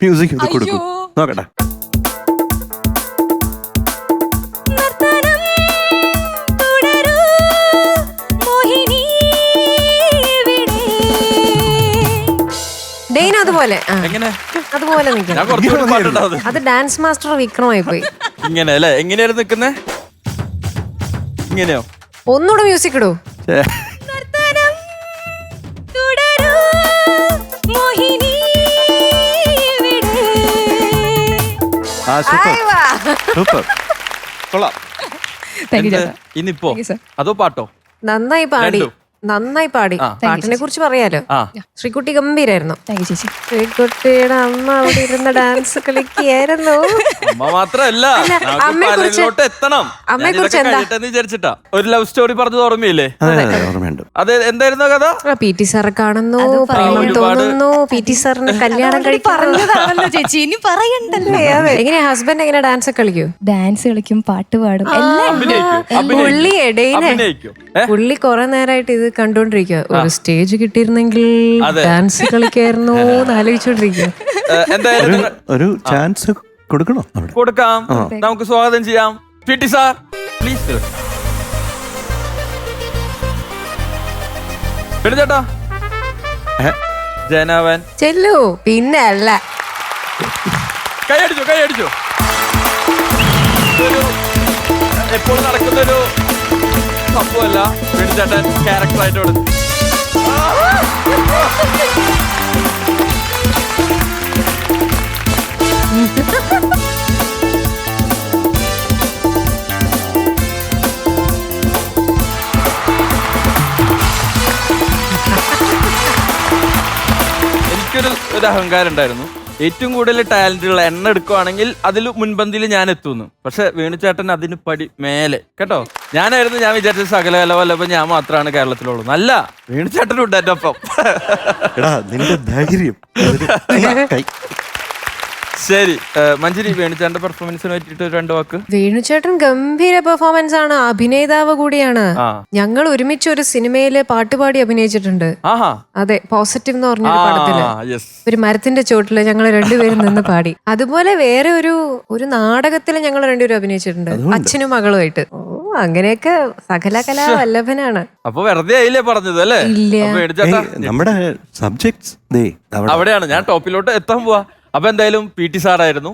മ്യൂസിക് ഇത് കൊടുക്കും, നോക്കട്ടെ. ഡെയിൻ അതുപോലെ എങ്ങനെ അതുപോലെ നിൽക്കണം. ഞാൻ കുറച്ചുകൂടി പാട്ടുണ്ടാവും. അത് ഡാൻസ് മാസ്റ്റർ വിക്രമായി പോയി. ഇങ്ങനെ അല്ലേ? എങ്ങനെയായിരുന്നു നിൽക്കുന്നേ? ഇങ്ങനെയോ? ഒന്നുകൂടെ മ്യൂസിക് ഇടൂ. നർത്തനം തുടരൂ മോഹിനി ഇവിടെ. സൂപ്പർ കൊള്ളാം. എന്ത്? ഇനിയിപ്പോ അതോ പാട്ടോ? നന്നായി പാടി, രണ്ടും. നന്നായി പാടി. പാട്ടിനെ കുറിച്ച് പറയാലോ. ആ ശ്രീകുട്ടി ഗംഭീരായിരുന്നു. ചേച്ചി. ശ്രീകുട്ടിയുടെ അമ്മ അവിടെ ഇരുന്ന് ഡാൻസ് കളിക്കുകയായിരുന്നു. അമ്മ മാത്രല്ല, അമ്മയെക്കുറിച്ച് എത്തണം. അമ്മയെക്കുറിച്ച് എന്താ? കഴിയട്ടെന്ന് വിചാരിച്ചിട്ടാ. ഒരു ലവ് സ്റ്റോറി പറഞ്ഞത് ഓർമ്മയില്ലേ? അതെ ഓർമ്മയുണ്ട്. അത് എന്തായിരുന്നു കഥ? പി ടി സാറെ കാണുന്നു, പ്രേമം ഒരുപാട്. തോന്നുന്നു, പി ടി സാറിന് കല്യാണം പറഞ്ഞതാണല്ലോ ചേച്ചി, ഇനി പറയണ്ടല്ലേ. എങ്ങനെയാ ഹസ്ബൻഡ് എങ്ങനെ ഡാൻസ് ഒക്കെ കളിക്കൂ? ഡാൻസ് കളിക്കും, പാട്ട് പാടും, എല്ലാം. പുള്ളി ഇടയിലെ അഭിനയിക്കും. പുള്ളി കുറെ നേരമായിട്ട് ഇത് കണ്ടോണ്ടിരിക്കുക. ഒരു സ്റ്റേജ് കിട്ടിയിരുന്നെങ്കിൽ ഡാൻസ് കളിക്കായിരുന്നു ആലോചിച്ചോണ്ടിരിക്കുക. എന്തായാലും ഒരു ചാൻസ് കൊടുക്കണോ അവിടെ? കൊടുക്കാം. നമുക്ക് സ്വാഗതം ചെയ്യാം. P T sir please. ചേട്ടാ ജനവൻ ചെല്ലു. പിന്നെ അല്ല, കൈയടിച്ചോ കൈയടിച്ചോ. ഇതൊരു എപ്പോഴും നടക്കുന്നൊരു സംഭവമല്ല. ചേട്ടൻ ക്യാരക്ടറായിട്ട് കൊടുത്തു. എനിക്കൊരു അഹങ്കാരം ഉണ്ടായിരുന്നു. ഏറ്റവും കൂടുതൽ ടാലന്റുള്ള എണ്ണ എടുക്കുവാണെങ്കിൽ അതിൽ മുൻപന്തിയിൽ ഞാൻ എത്തുന്നു. പക്ഷെ വേണുചേട്ടൻ അതിന് പടി മേലെ കേട്ടോ. ഞാൻ വിചാരിച്ച സകലകലവല്ലഭം ഞാൻ മാത്രമാണ് കേരളത്തിലുള്ളൂ. നല്ല വേണുചേട്ടനും ഉണ്ട് എൻ്റെ ഒപ്പം. എടാ നിന്റെ ധൈര്യം. കൈ. ശരി മഞ്ജരി, വേണുചേട്ടന്റെ പെർഫോമൻസിനെ പറ്റിയിട്ട് രണ്ട് വാക്ക്. വേണുചേട്ടൻ ഗംഭീര പെർഫോമൻസ് ആണ്, അഭിനേതാവ് കൂടിയാണ്. ആ. ഞങ്ങൾ ഒരുമിച്ച് ഒരു സിനിമയില് പാട്ടുപാടി അഭിനയിച്ചിട്ടുണ്ട്. ആഹാ. അതെ, പോസിറ്റീവ് എന്ന് പറഞ്ഞ പടത്തില് യെസ്. ഒരു മരത്തിന്റെ ചോട്ടില് ഞങ്ങൾ രണ്ടുപേരും നിന്ന് പാടി. അതുപോലെ വേറെ ഒരു നാടകത്തിൽ ഞങ്ങൾ രണ്ടുപേരും അഭിനയിച്ചിട്ടുണ്ട്, അച്ഛനും മകളുമായിട്ട്. ഓ, അങ്ങനെയൊക്കെ സകല കലാ വല്ലഭനാണ്. അപ്പൊ വെറുതെ ആയില്ലേ പറഞ്ഞത് അല്ലേ? ഇല്ല. അപ്പൊ വേണുചേട്ടാ നമ്മുടെ സബ്ജക്ട്സ് അവിടെയാണ് ഞാൻ ടോപ്പിലോട്ട് എത്താൻ പോവാ. അപ്പൊ എന്തായാലും പി ടി സാറായിരുന്നു,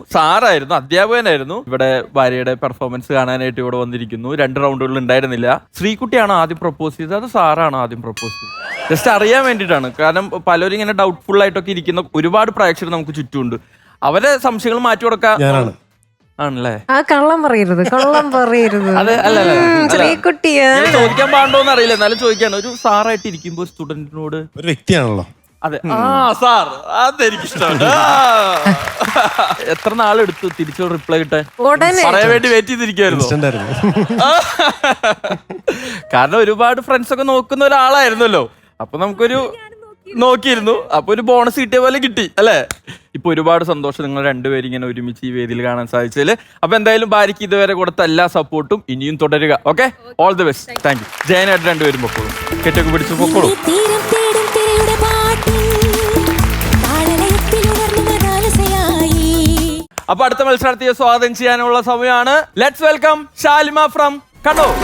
അധ്യാപകനായിരുന്നു. ഇവിടെ ഭാര്യയുടെ പെർഫോമൻസ് കാണാനായിട്ട് ഇവിടെ വന്നിരിക്കുന്നു. 2 റൗണ്ടുകളിൽ ഉണ്ടായിരുന്നില്ല. ശ്രീകുട്ടിയാണോ ആദ്യം പ്രപ്പോസ് ചെയ്തത്, അത് സാറാണോ ആദ്യം പ്രപ്പോസ് ചെയ്തത്? ജസ്റ്റ് അറിയാൻ വേണ്ടിയിട്ടാണ്. കാരണം പലരും ഇങ്ങനെ ഡൗട്ട്ഫുൾ ആയിട്ടൊക്കെ ഇരിക്കുന്ന ഒരുപാട് പ്രേക്ഷകർ നമുക്ക് ചുറ്റുമുണ്ട്. അവരെ സംശയങ്ങൾ മാറ്റി കൊടുക്കാൻ ആണല്ലേ? ആ കള്ളം പറയരുത്, കള്ളം പറയരുത്. അതെ അല്ല ശ്രീകുട്ടിയാ ചോദിക്കാൻ പാടോന്ന് അറിയില്ല, എന്നാലും ചോദിക്കാണ്. ഒരു സാറായിട്ട് ഇരിക്കുമ്പോൾ സ്റ്റുഡന്റിനോട് ഒരു വ്യക്തിയാണല്ലോ. അതെ, സാർ അതെനിക്കിഷ്ടമാണ്. എത്ര നാളെടുത്തു തിരിച്ചു റിപ്ലൈ കിട്ടാൻ? ഉടനെ പറയാൻ വേണ്ടി വെയിറ്റ് ചെയ്തിരിക്കുവായിരുന്നു. കാരണം ഒരുപാട് ഫ്രണ്ട്സ് ഒക്കെ നോക്കുന്ന ഒരാളായിരുന്നല്ലോ. അപ്പൊ നമുക്കൊരു നോക്കിയിരുന്നു. അപ്പൊ ഒരു ബോണസ് കിട്ടിയ പോലെ കിട്ടി അല്ലേ? ഇപ്പൊ ഒരുപാട് സന്തോഷം നിങ്ങൾ രണ്ടുപേരും ഇങ്ങനെ ഒരുമിച്ച് ഈ വേദിയിൽ കാണാൻ സാധിച്ചതിൽ. അപ്പൊ എന്തായാലും ഭാര്യയ്ക്ക് ഇതുവരെ കൊടുത്ത എല്ലാ സപ്പോർട്ടും ഇനിയും തുടരുക. Okay, all the best. Thank you. ജയനായിട്ട് രണ്ടുപേരും പൊക്കോളൂ, കെറ്റൊക്കെ പിടിച്ച് പൊക്കോളൂ. തീരം തേടും തിരയുടെ പാട്ടിൽ താളലയത്തിൽ ഉണർന്നു മതാലസയായി. അപ്പൊ അടുത്ത മത്സരാർത്ഥിയെ സ്വാഗതം ചെയ്യാനുള്ള സമയമാണ്. Let's welcome Shalima from Kannur.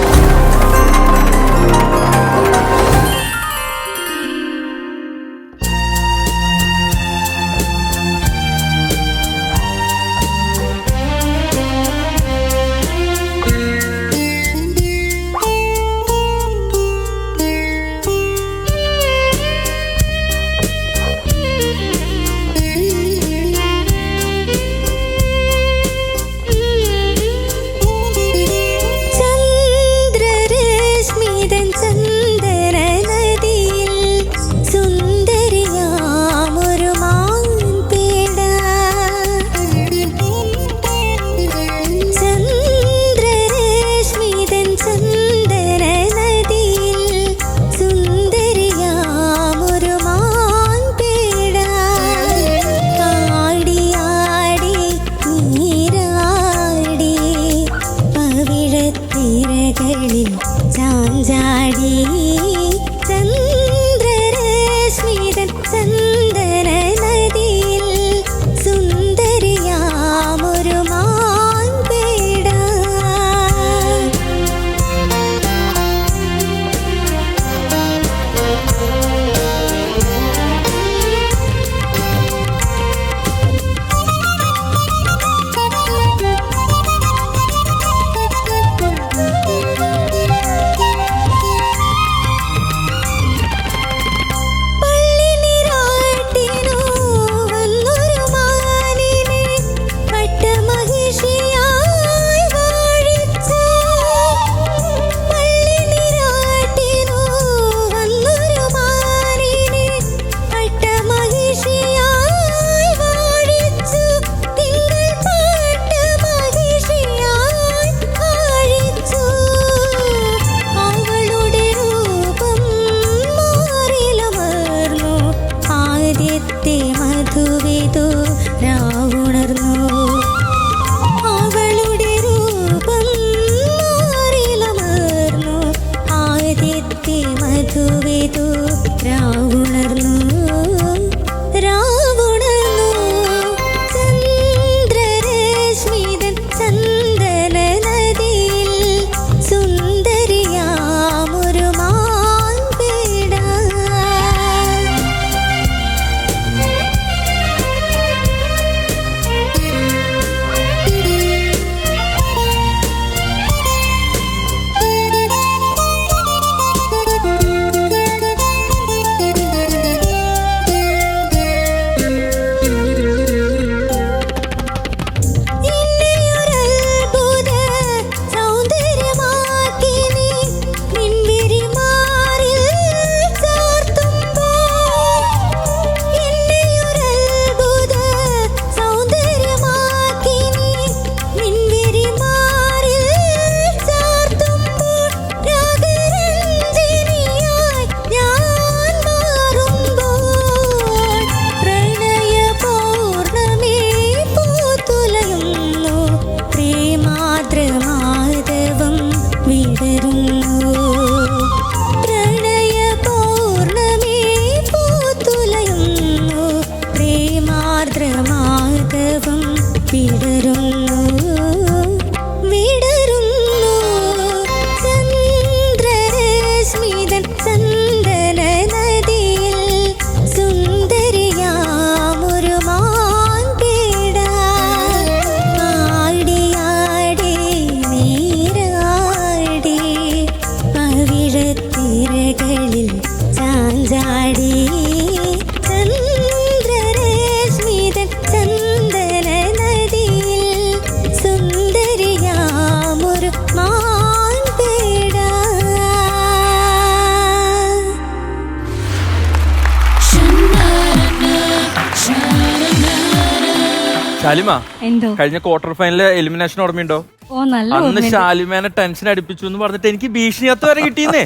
Shalima എന്തോ കഴിഞ്ഞ ക്വാർട്ടർ ഫൈനലിലെ എലിമിനേഷൻ ഓർമ്മയുണ്ടോ? ഓ നല്ല അന്ന് ഷാലിമേനെ ടെൻഷൻ അടിപ്പിച്ചു എന്ന് പറഞ്ഞിട്ട് എനിക്ക് ഭീഷണിയത്ത് വരെ കിട്ടിയെന്നേ.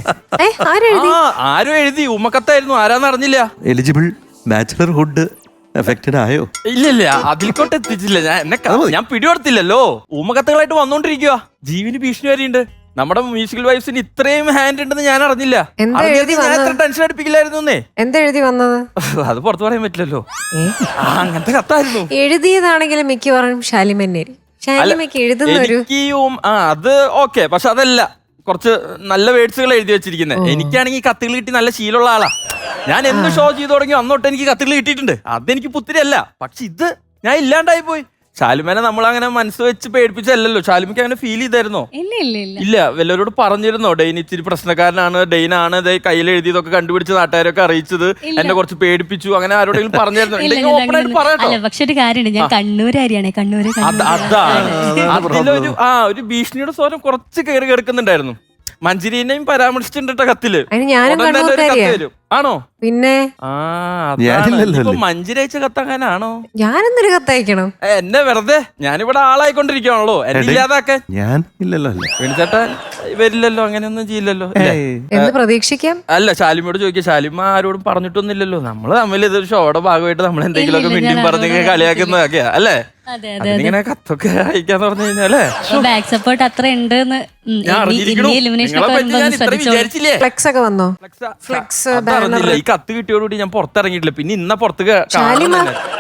ആരെഴുതി? ആരും എഴുതി, ഉമ്മക്കത്തായിരുന്നു, ആരാന്ന് അറിഞ്ഞില്ല. എലിജിബിൾ ബാച്ചിലർഹുഡ് എഫക്റ്റഡ് ആയോ? ഇല്ലില്ല, അതിൽക്കോട്ട് എത്തിച്ചില്ല. ഞാൻ പിടികൊടുത്തില്ലല്ലോ. ഊമക്കത്തുകളായിട്ട് വന്നോണ്ടിരിക്കുക. ജീവന് ഭീഷണി വരെയുണ്ട്. നമ്മുടെ മ്യൂസിക്കൽ വൈബ്സിന് ഇത്രയും ഹാൻഡ് ഉണ്ടെന്ന് ഞാൻ അറിഞ്ഞില്ല. എന്താ എഴുതി ഞാൻ വന്നത്? എത്ര ടെൻഷൻ അടിപ്പിക്കില്ലായിരുന്നു. എന്താ എഴുതി വന്നത്? അത് പുറത്തു പറയാൻ പറ്റില്ലല്ലോ. അങ്ങനത്തെ കത്തായിരുന്നു. എഴുതിയതാണെങ്കിലും മിക്കവാറും ഷാലിമന്നേരി. ഷാലിമയ്ക്ക് എഴുതുന്ന ഒരു എനിക്ക് അത് ഓക്കെ, പക്ഷെ അതല്ല, കുറച്ച് നല്ല വേർഡ്സുകൾ എഴുതി വെച്ചിരിക്കുന്നത്. എനിക്കാണെങ്കിൽ കത്തുകൾ കിട്ടി നല്ല ശീലമുള്ള ആളാ. ഞാൻ എന്ന് ഷോ ചെയ്തു തുടങ്ങി അന്നോട്ട് എനിക്ക് കത്തുകൾ കിട്ടിയിട്ടുണ്ട്. അതെനിക്ക് പുത്തിരിയല്ല. പക്ഷെ ഇത് ഞാൻ ഇല്ലാണ്ടായി പോയി. ഷാലിമേനെ നമ്മൾ അങ്ങനെ മനസ്സ് വെച്ച് പേടിപ്പിച്ചല്ലോ. ഷാലിമയ്ക്ക് അങ്ങനെ ഫീൽ ചെയ്തായിരുന്നോ? ഇല്ല. വല്ലവരോട് പറഞ്ഞിരുന്നോ ഡെയിൻ ഇച്ചിരി പ്രശ്നക്കാരനാണ്, ഡെയിനാണ്, കയ്യിൽ എഴുതിയതൊക്കെ കണ്ടുപിടിച്ച് നാട്ടുകാരൊക്കെ അറിയിച്ചത്, എന്നെ കുറച്ച് പേടിപ്പിച്ചു, അങ്ങനെ ആരോടെങ്കിലും പറഞ്ഞിരുന്നോ? ഓപ്പൺ ആയിട്ട് പറയാട്ടോ. പക്ഷെ ഒരു കാര്യമുണ്ട്, ഞാൻ കണ്ണൂരാരിയാണ്. അതാണ് അതിലൊരു ഒരു ഭീഷണിയുടെ സ്വരം കുറച്ച് കയറി കിടക്കുന്നുണ്ടായിരുന്നു. മഞ്ജരീനെയും പരാമർശിച്ചിട്ടുണ്ട് കത്തില്. ഞാനും കണ്ണൂർക്കാരിയാ. ആണോ? പിന്നെ മഞ്ജരി അയച്ച കത്തങ്ങാനാണോ? ഞാനെന്തൊരു കത്തയക്കണം? എന്നെ വെറുതെ, ഞാനിവിടെ ആളായിക്കൊണ്ടിരിക്കുകയാണല്ലോ, എന്നെ ഇല്ലാതാക്കാൻ. ഞാൻ ഇല്ലല്ലോ. അല്ലേ വേണിച്ചേട്ടൻ വരില്ലല്ലോ, അങ്ങനെയൊന്നും ചെയ്യില്ലല്ലോ. എന്ന് പ്രതീക്ഷിക്കാം. അല്ല, ഷാലിമയോട് ചോദിക്കാം. ഷാലിമ ആരോടും പറഞ്ഞിട്ടൊന്നുമില്ലല്ലോ. നമ്മള് തമ്മിൽ ഇതൊരു ഷോയുടെ ഭാഗമായിട്ട് നമ്മൾ എന്തെങ്കിലുമൊക്കെ മിണ്ടിയും പറഞ്ഞൊക്കെ കളിയാക്കുന്നതൊക്കെയാ അല്ലേ? ഇങ്ങനെ കത്തൊക്കെ അയക്കാന്ന് പറഞ്ഞു കഴിഞ്ഞാലേ ബാക്ക് സപ്പോർട്ട് അത്ര ഉണ്ട് ഫ്ലെക്സ് ഒക്കെ വന്നോ? ഫ്ലെക്സ് ഈ കത്ത് കിട്ടിയോടുകൂടി ഞാൻ പുറത്തിറങ്ങിയിട്ടില്ല. പിന്നെ ഇന്ന പുറത്ത്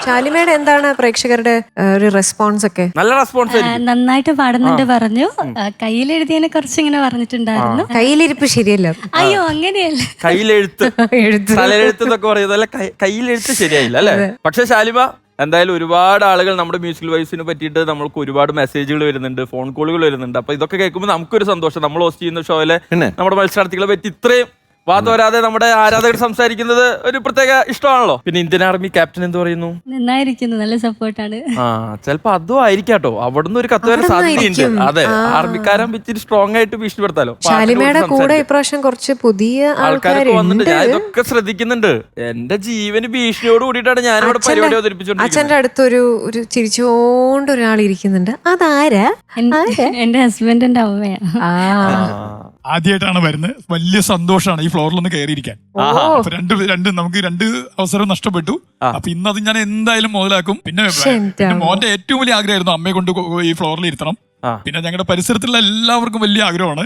ഷാലിമയുടെ എന്താണ് പ്രേക്ഷകരുടെ ഒരു റെസ്പോൺസ് ഒക്കെ? നല്ല റെസ്പോൺസ്. നന്നായിട്ട് പാടുന്നുണ്ട് പറഞ്ഞു. കയ്യിലെഴുതിയതിനെ കുറച്ച് ഇങ്ങനെ പറഞ്ഞിട്ടുണ്ടായിരുന്നു. കയ്യിലിരിപ്പ് ശരിയല്ല. അയ്യോ അങ്ങനെയല്ല, കയ്യിലെഴുത്ത്, തലയെഴുത്ത് എന്നൊക്കെ പറയുന്നത് അല്ല, കയ്യിലെഴുത്ത് ശരിയായില്ല അല്ലേ? പക്ഷെ ഷാലിമ എന്തായാലും ഒരുപാട് ആളുകൾ നമ്മുടെ മ്യൂസിക്കൽ വൈബ്സിനെ പറ്റിയിട്ട് നമ്മൾക്ക് ഒരുപാട് മെസ്സേജുകൾ വരുന്നുണ്ട്, ഫോൺ കോളുകൾ വരുന്നുണ്ട്. അപ്പൊ ഇതൊക്കെ കേൾക്കുമ്പോൾ നമുക്കൊരു സന്തോഷം. നമ്മൾ ഹോസ്റ്റ് ചെയ്യുന്ന ഷോയിലെ നമ്മുടെ മത്സരാർത്ഥികളെ പറ്റി ഇത്രയും വാതോരാതെ നമ്മുടെ ആരാധകർ സംസാരിക്കുന്നത് ഒരു പ്രത്യേക ഇഷ്ടമാണല്ലോ. പിന്നെ ഇന്ത്യൻ ആർമി ക്യാപ്റ്റൻ എന്ത് പറയുന്നു? നന്നായിരിക്കുന്നു, നല്ല സപ്പോർട്ടാണ്. ചിലപ്പോ അതും ആയിരിക്കാട്ടോ, അവിടുന്ന് ഒരു കത്ത് വരാൻ സാധ്യതയുണ്ട്. അതെ, ആർമിക്കാരൻ ഇച്ചിരി സ്ട്രോങ് ആയിട്ട് ഭീഷണിപ്പെടുത്താലോ. ഷാലിമയുടെ കൂടെ ഇപ്രാവശ്യം കുറച്ച് പുതിയ ആൾക്കാരൊക്കെ വന്നിട്ട് ഞാൻ ഇതൊക്കെ ശ്രദ്ധിക്കുന്നുണ്ട്. എന്റെ ജീവന് ഭീഷണിയോട് കൂടിയിട്ടാണ് ഞാനിവിടെ പരിപാടി അവതരിപ്പിച്ചോണ്ട്. അച്ഛന്റെ അടുത്തൊരു ഒരു ചിരിച്ചോണ്ട് ഒരാൾ ഇരിക്കുന്നുണ്ട്. അതാരാ? എന്റെ ഹസ്ബൻഡിന്റെ അമ്മയാണ്. ആദ്യമായിട്ടാണ് വരുന്നത്. വലിയ സന്തോഷമാണ് ഈ ഫ്ലോറിലൊന്ന് കയറിയിരിക്കാൻ. നമുക്ക് രണ്ട് അവസരം നഷ്ടപ്പെട്ടു. അപ്പൊ ഇന്നത് ഞാൻ എന്തായാലും മുതലാക്കും. പിന്നെ മോന്റെ ഏറ്റവും വലിയ ആഗ്രഹമായിരുന്നു അമ്മയെ കൊണ്ട് ഈ ഫ്ലോറിൽ ഇരുത്തണം. പിന്നെ ഞങ്ങളുടെ പരിസരത്തുള്ള എല്ലാവർക്കും വലിയ ആഗ്രഹമാണ്.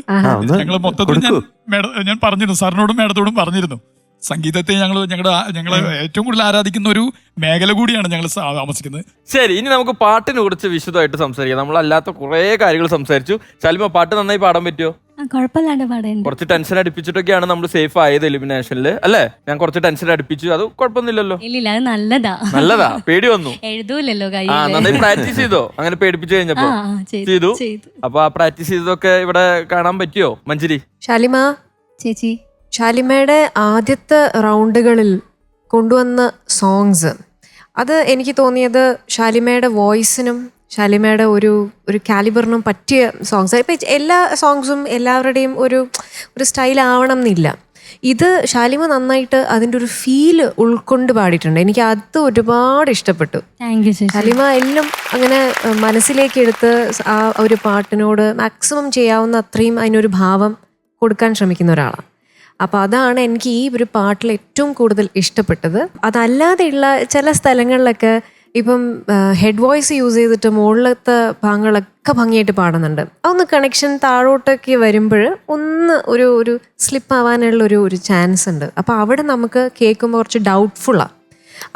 ഞങ്ങൾ മൊത്തത്തിൽ ഞാൻ പറഞ്ഞിരുന്നു, സാറിനോടും മേഡത്തോടും പറഞ്ഞിരുന്നു, സംഗീതത്തെ ഞങ്ങളെ ഏറ്റവും കൂടുതൽ ആരാധിക്കുന്ന ഒരു മേഖല കൂടിയാണ് ഞങ്ങൾ താമസിക്കുന്നത്. ശരി, ഇനി നമുക്ക് പാട്ടിനെ കുറിച്ച് വിശദമായിട്ട് സംസാരിക്കാം. നമ്മളല്ലാത്ത കുറെ കാര്യങ്ങൾ സംസാരിച്ചു. ഷാലിമ, പാട്ട് നന്നായി പാടാൻ പറ്റുമോ? കുഴപ്പമില്ലാണ്ട് പാടുന്നുണ്ട്. കുറച്ച് ടെൻഷൻ അടുപ്പിച്ചിട്ടൊക്കെയാണ് നമ്മൾ സേഫ് ആയത് എലിമിനേഷനിൽ അല്ലേ? ഞാൻ കുറച്ച് ടെൻഷൻ അടുപ്പിച്ചു, അത് കുഴപ്പമൊന്നുമില്ലല്ലോ. ഇല്ല, അത് നല്ലതാ. പേടി വന്നു? എഴുതൂലല്ലോ. നന്നായി പ്രാക്ടീസ് ചെയ്തോ? അങ്ങനെ പേടിപ്പിച്ചു കഴിഞ്ഞപ്പോ ചെയ്തു. അപ്പൊ ആ പ്രാക്ടീസ് ചെയ്തതൊക്കെ ഇവിടെ കാണാൻ പറ്റിയോ മഞ്ജരി? ഷാലിമ ചേച്ചി, ഷാലിമയുടെ ആദ്യത്തെ റൗണ്ടുകളിൽ കൊണ്ടുവന്ന സോങ്സ്, അത് എനിക്ക് തോന്നിയത് ഷാലിമയുടെ വോയിസിനും ഷാലിമയുടെ ഒരു കാലിബറിനും പറ്റിയ സോങ്സ്. ഇപ്പം എല്ലാ സോങ്സും എല്ലാവരുടെയും ഒരു സ്റ്റൈൽ ആവണം എന്നില്ല. ഇത് ഷാലിമ നന്നായിട്ട് അതിൻ്റെ ഒരു ഫീല് ഉൾക്കൊണ്ട് പാടിയിട്ടുണ്ട്. എനിക്ക് അത് ഒരുപാട് ഇഷ്ടപ്പെട്ടു. ഷാലിമ എല്ലാം അങ്ങനെ മനസ്സിലേക്ക് എടുത്ത് ആ ഒരു പാട്ടിനോട് മാക്സിമം ചെയ്യാവുന്ന അത്രയും അതിനൊരു ഭാവം കൊടുക്കാൻ ശ്രമിക്കുന്ന ഒരാളാണ്. അപ്പോൾ അതാണ് എനിക്ക് ഈ ഒരു പാട്ടിൽ ഏറ്റവും കൂടുതൽ ഇഷ്ടപ്പെട്ടത്. അതല്ലാതെയുള്ള ചില സ്ഥലങ്ങളിലൊക്കെ ഇപ്പം ഹെഡ് വോയിസ് യൂസ് ചെയ്തിട്ട് മുകളിലത്തെ ഭാഗങ്ങളൊക്കെ ഭംഗിയായിട്ട് പാടുന്നുണ്ട്. അതൊന്ന് കണക്ഷൻ താഴോട്ടൊക്കെ വരുമ്പോൾ ഒന്ന് ഒരു സ്ലിപ്പ് ആവാനുള്ള ഒരു ചാൻസ് ഉണ്ട്. അപ്പോൾ അവിടെ നമുക്ക് കേൾക്കുമ്പോൾ കുറച്ച് ഡൗട്ട്ഫുള്ളാണ്.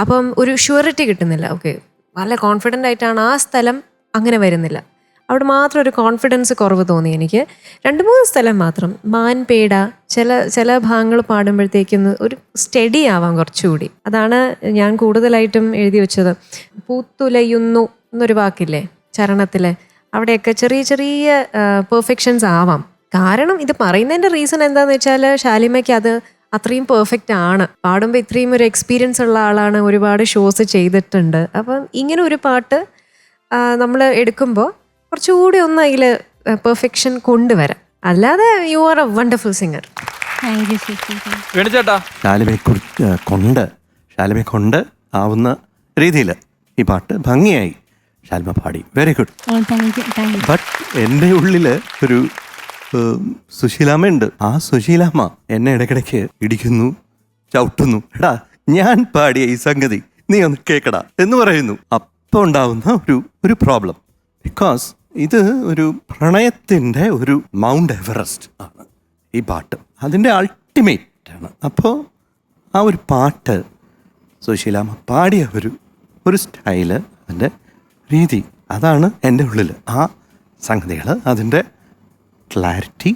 അപ്പം ഒരു ഷ്യൂരിറ്റി കിട്ടുന്നില്ല. ഓക്കെ, നല്ല കോൺഫിഡൻ്റ് ആയിട്ടാണ് ആ സ്ഥലം, അങ്ങനെ വരുന്നില്ല. അവിടെ മാത്രം ഒരു കോൺഫിഡൻസ് കുറവ് തോന്നി എനിക്ക്. 2-3 സ്ഥലം മാത്രം മാൻപേട ചില ഭാഗങ്ങൾ പാടുമ്പോഴത്തേക്കൊന്ന് ഒരു സ്റ്റഡി ആവാം കുറച്ചുകൂടി. അതാണ് ഞാൻ കൂടുതലായിട്ടും എഴുതി വെച്ചത്. പൂത്തുലയുന്നു എന്നൊരു വാക്കില്ലേ ചരണത്തിലെ, അവിടെയൊക്കെ ചെറിയ പെർഫെക്ഷൻസ് ആവാം. കാരണം ഇത് പറയുന്നതിൻ്റെ റീസൺ എന്താണെന്ന് വെച്ചാൽ ഷാലിമയ്ക്ക് അത് അത്രയും പെർഫെക്റ്റ് ആണ്. പാടുമ്പോൾ ഇത്രയും ഒരു എക്സ്പീരിയൻസ് ഉള്ള ആളാണ്, ഒരുപാട് ഷോസ് ചെയ്തിട്ടുണ്ട്. അപ്പം ഇങ്ങനെ ഒരു പാട്ട് നമ്മൾ എടുക്കുമ്പോൾ കുറച്ചുകൂടി ഒന്ന് അതിൽ പെർഫെക്ഷൻ കൊണ്ടുവരാം. അല്ലാതെ you are a wonderful singer. ഷാലിമയെ കൊണ്ട് ആവുന്ന രീതിയിൽ ഈ പാട്ട് ഭംഗിയായി ശാൽമ പാടി very good. Thank you. But എൻ്റെ ഉള്ളില് ഒരു സുശീലാമ്മയുണ്ട്. ആ സുശീലാമ്മ എന്നെ ഇടയ്ക്കിടയ്ക്ക് ഇടിക്കുന്നു, ചവിട്ടുന്നു. എടാ ഞാൻ പാടിയ ഈ സംഗതി നീ ഒന്ന് കേക്കടാ എന്ന് പറയുന്നു. അപ്പോൾ ഉണ്ടാവുന്ന ഒരു പ്രോബ്ലം. ബിക്കോസ് ഇത് ഒരു പ്രണയത്തിൻ്റെ ഒരു മൗണ്ട് എവറസ്റ്റ് ആണ് ഈ പാട്ട്. അതിൻ്റെ അൾട്ടിമേറ്റ് ആണ്. അപ്പോൾ ആ ഒരു പാട്ട് സുശീലാമ്മ പാടിയ ഒരു സ്റ്റൈല്, അതിൻ്റെ രീതി, അതാണ് എൻ്റെ ഉള്ളിൽ ആ സംഗതികൾ, അതിൻ്റെ ക്ലാരിറ്റി,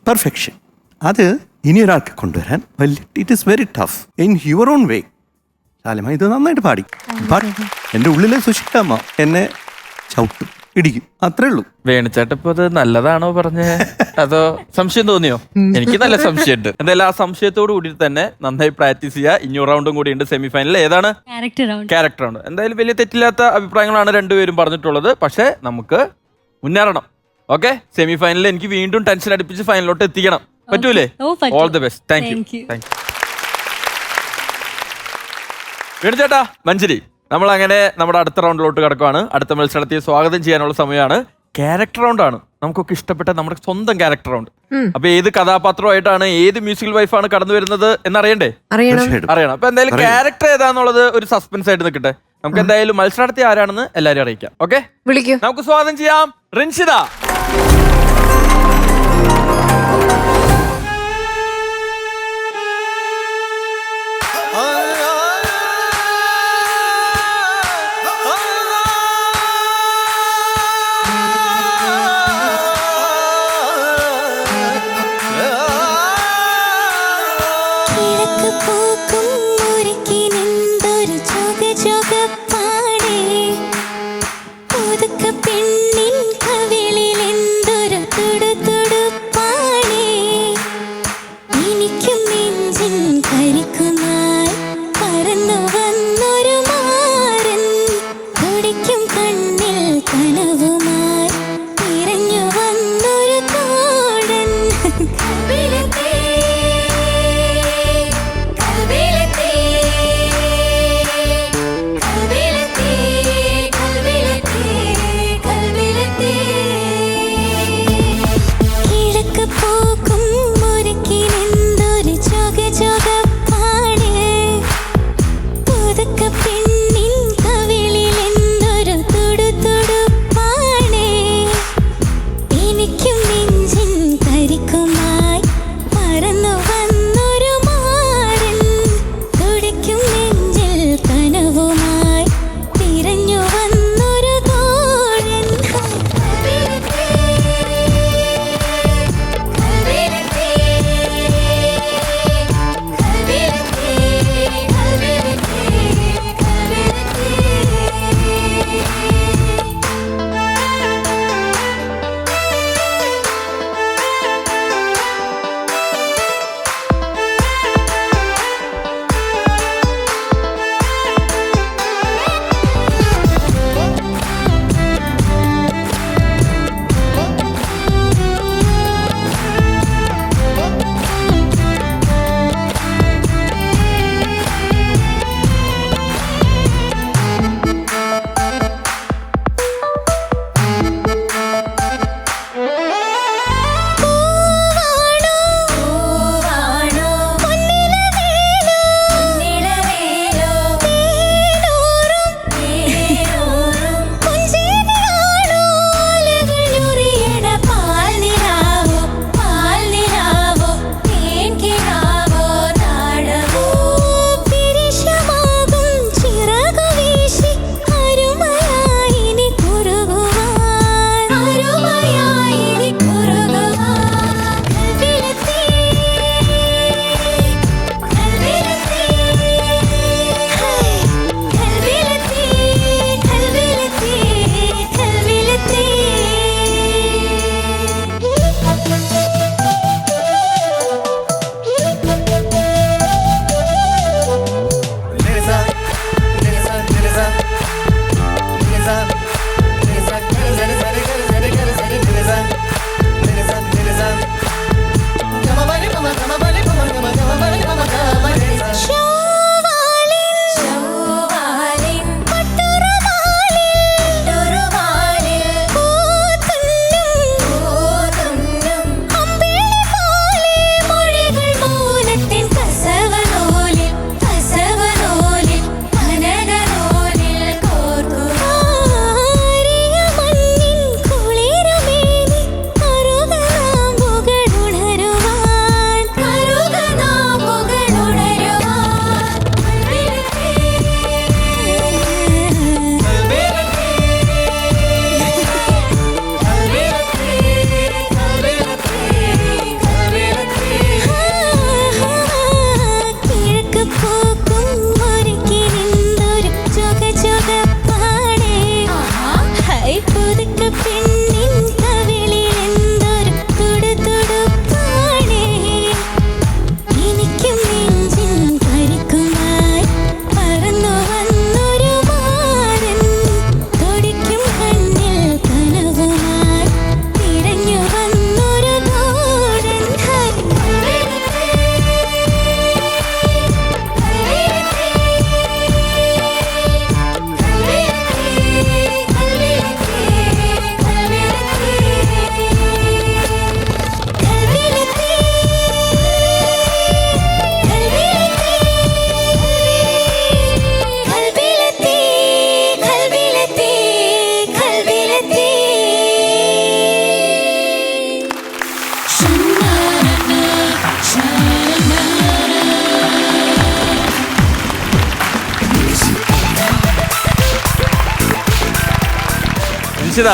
പെർഫെക്ഷൻ. അത് ഇനിയൊരാൾക്ക് കൊണ്ടുവരാൻ it is very tough in your own way. Shalima ഇത് നന്നായിട്ട് പാടി. ബട്ട് എൻ്റെ ഉള്ളിലെ സുശീലാമ്മ എന്നെ ചവിട്ടും, ഇടിക്കും, അത്രേ ഉള്ളൂ. വേണിച്ചേട്ട ഇപ്പൊ അത് നല്ലതാണോ പറഞ്ഞേ അതോ സംശയം തോന്നിയോ? എനിക്ക് നല്ല സംശയമുണ്ട്. എന്തായാലും ആ സംശയത്തോടു കൂടി തന്നെ നന്നായി പ്രാക്ടീസ് ചെയ്യുക. ഇഞ്ഞൂറ് റൗണ്ടും കൂടി ഉണ്ട് സെമിഫൈനലിൽ. ഏതാണ്? Character round. എന്തായാലും വലിയ തെറ്റില്ലാത്ത അഭിപ്രായങ്ങളാണ് രണ്ടുപേരും പറഞ്ഞിട്ടുള്ളത്. പക്ഷെ നമുക്ക് മുന്നേറണം. ഓക്കെ, സെമിഫൈനലിൽ എനിക്ക് വീണ്ടും ടെൻഷൻ അടുപ്പിച്ച് ഫൈനലിലോട്ട് എത്തിക്കണം. പറ്റൂലേ? All the best. Thank you. വേണിച്ചേട്ടാ, മഞ്ജരി, നമ്മൾ അങ്ങനെ നമ്മുടെ അടുത്ത റൗണ്ടിലോട്ട് കിടക്കുവാണ്. അടുത്ത മത്സരത്തെ സ്വാഗതം ചെയ്യാനുള്ള സമയമാണ്. ക്യാരക്ടർ റൗണ്ട് ആണ്. നമുക്കൊക്കെ ഇഷ്ടപ്പെട്ട നമ്മുടെ സ്വന്തം ക്യാരക്ടർ റൗണ്ട്. അപ്പൊ ഏത് കഥാപാത്രമായിട്ടാണ്, ഏത് മ്യൂസിക്കൽ വൈഫാണ് കടന്നു വരുന്നത് എന്നറിയണ്ടേ? അറിയണം. അപ്പൊ എന്തായാലും ക്യാരക്ടർ ഏതാന്നുള്ളത് ഒരു സസ്പെൻസ് ആയിട്ട് നിൽക്കട്ടെ. നമുക്ക് എന്തായാലും മത്സരാർത്ഥി ആരാണെന്ന് എല്ലാവരും അറിയിക്കാം. ഓക്കെ, വിളിക്കൂ. നമുക്ക് സ്വാഗതം ചെയ്യാം റിൻഷിത. കിഴക്ക് പൂക്കും ഒരുക്കി നിന്തൊരു ചുകചുകപ്പാടേ. ഒതുക്ക പെണ്ണിൻ കവിളിൽ എന്തൊരു റിൻഷിത